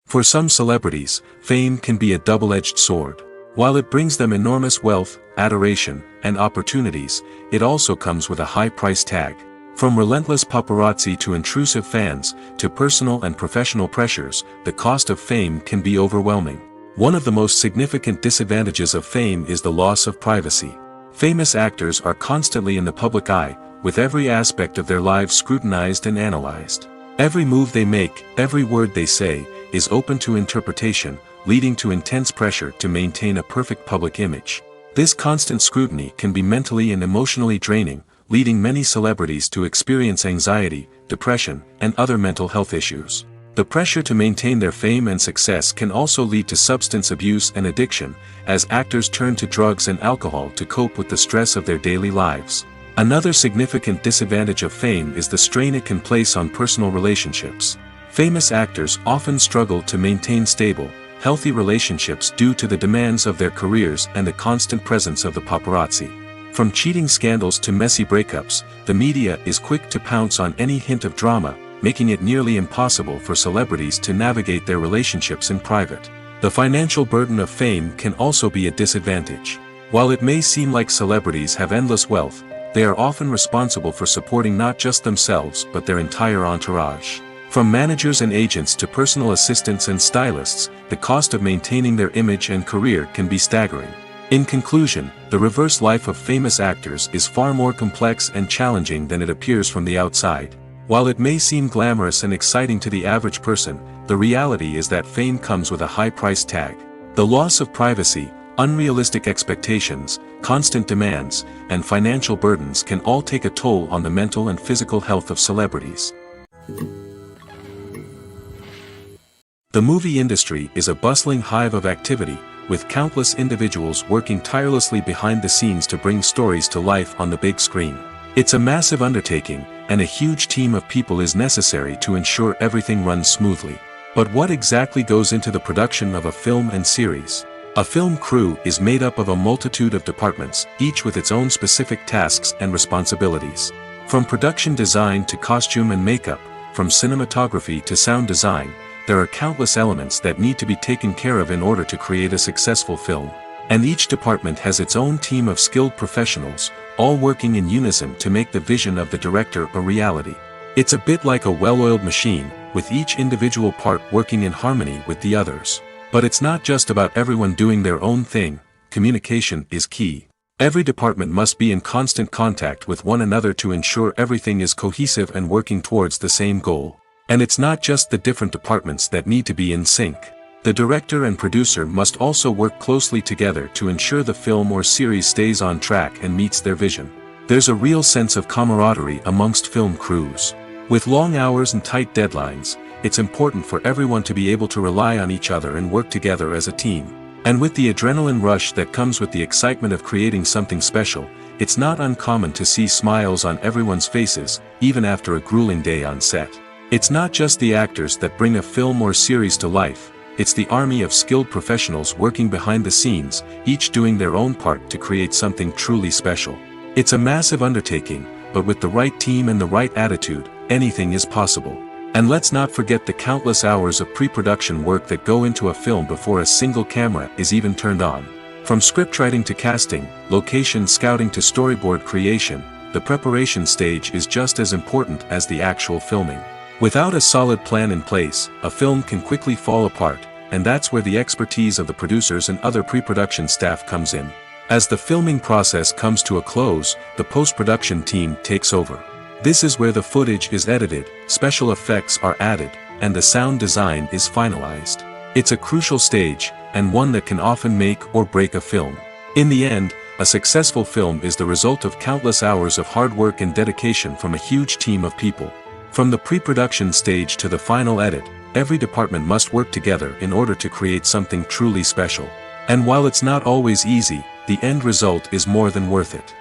For some celebrities, fame can be a double-edged sword. While it brings them enormous wealth, adoration, and opportunities, it also comes with a high price tag. From relentless paparazzi to intrusive fans, to personal and professional pressures, the cost of fame can be overwhelming. One of the most significant disadvantages of fame is the loss of privacy. Famous actors are constantly in the public eye, with every aspect of their lives scrutinized and analyzed. Every move they make, every word they say, is open to interpretation, leading to intense pressure to maintain a perfect public image. This constant scrutiny can be mentally and emotionally draining, leading many celebrities to experience anxiety, depression, and other mental health issues. The pressure to maintain their fame and success can also lead to substance abuse and addiction, as actors turn to drugs and alcohol to cope with the stress of their daily lives. Another significant disadvantage of fame is the strain it can place on personal relationships. Famous actors often struggle to maintain stable, healthy relationships due to the demands of their careers and the constant presence of the paparazzi. From cheating scandals to messy breakups, the media is quick to pounce on any hint of drama, making it nearly impossible for celebrities to navigate their relationships in private. The financial burden of fame can also be a disadvantage. While it may seem like celebrities have endless wealth, they are often responsible for supporting not just themselves but their entire entourage. From managers and agents to personal assistants and stylists, the cost of maintaining their image and career can be staggering. In conclusion, the reverse life of famous actors is far more complex and challenging than it appears from the outside. While it may seem glamorous and exciting to the average person, the reality is that fame comes with a high price tag. The loss of privacy, unrealistic expectations, constant demands, and financial burdens can all take a toll on the mental and physical health of celebrities. The movie industry is a bustling hive of activity, with countless individuals working tirelessly behind the scenes to bring stories to life on the big screen. It's a massive undertaking, and a huge team of people is necessary to ensure everything runs smoothly. But what exactly goes into the production of a film and series? A film crew is made up of a multitude of departments, each with its own specific tasks and responsibilities. From production design to costume and makeup, from cinematography to sound design, there are countless elements that need to be taken care of in order to create a successful film. And each department has its own team of skilled professionals, all working in unison to make the vision of the director a reality. It's a bit like a well-oiled machine, with each individual part working in harmony with the others. But it's not just about everyone doing their own thing. Communication is key. Every department must be in constant contact with one another to ensure everything is cohesive and working towards the same goal. And it's not just the different departments that need to be in sync. The director and producer must also work closely together to ensure the film or series stays on track and meets their vision. There's a real sense of camaraderie amongst film crews. With long hours and tight deadlines, it's important for everyone to be able to rely on each other and work together as a team. And with the adrenaline rush that comes with the excitement of creating something special, it's not uncommon to see smiles on everyone's faces, even after a grueling day on set. It's not just the actors that bring a film or series to life, it's the army of skilled professionals working behind the scenes, each doing their own part to create something truly special. It's a massive undertaking, but with the right team and the right attitude, anything is possible. And let's not forget the countless hours of pre-production work that go into a film before a single camera is even turned on. From scriptwriting to casting, location scouting to storyboard creation, the preparation stage is just as important as the actual filming. Without a solid plan in place, a film can quickly fall apart, and that's where the expertise of the producers and other pre-production staff comes in. As the filming process comes to a close, the post-production team takes over. This is where the footage is edited, special effects are added, and the sound design is finalized. It's a crucial stage, and one that can often make or break a film. In the end, a successful film is the result of countless hours of hard work and dedication from a huge team of people. From the pre-production stage to the final edit, every department must work together in order to create something truly special. And while it's not always easy, the end result is more than worth it.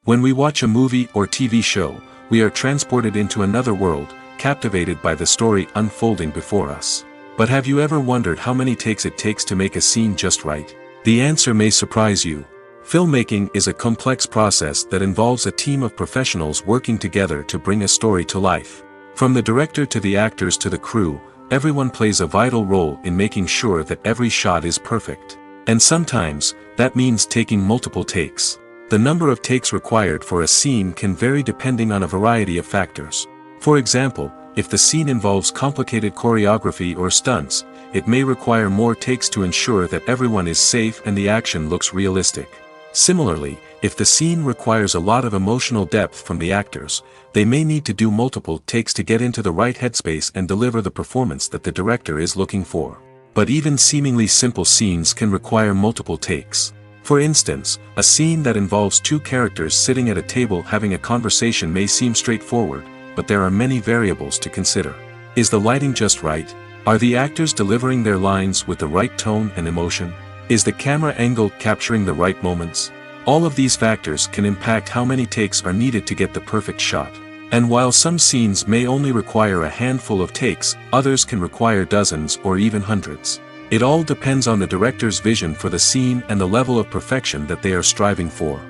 When we watch a movie or TV show, we are transported into another world, captivated by the story unfolding before us. But have you ever wondered how many takes it takes to make a scene just right? The answer may surprise you. Filmmaking is a complex process that involves a team of professionals working together to bring a story to life. From the director to the actors to the crew, everyone plays a vital role in making sure that every shot is perfect. And sometimes, that means taking multiple takes. The number of takes required for a scene can vary depending on a variety of factors. For example, if the scene involves complicated choreography or stunts, it may require more takes to ensure that everyone is safe and the action looks realistic. Similarly, if the scene requires a lot of emotional depth from the actors, they may need to do multiple takes to get into the right headspace and deliver the performance that the director is looking for. But even seemingly simple scenes can require multiple takes. For instance, a scene that involves two characters sitting at a table having a conversation may seem straightforward, but there are many variables to consider. Is the lighting just right? Are the actors delivering their lines with the right tone and emotion? Is the camera angle capturing the right moments? All of these factors can impact how many takes are needed to get the perfect shot. And while some scenes may only require a handful of takes, others can require dozens or even hundreds. It all depends on the director's vision for the scene and the level of perfection that they are striving for.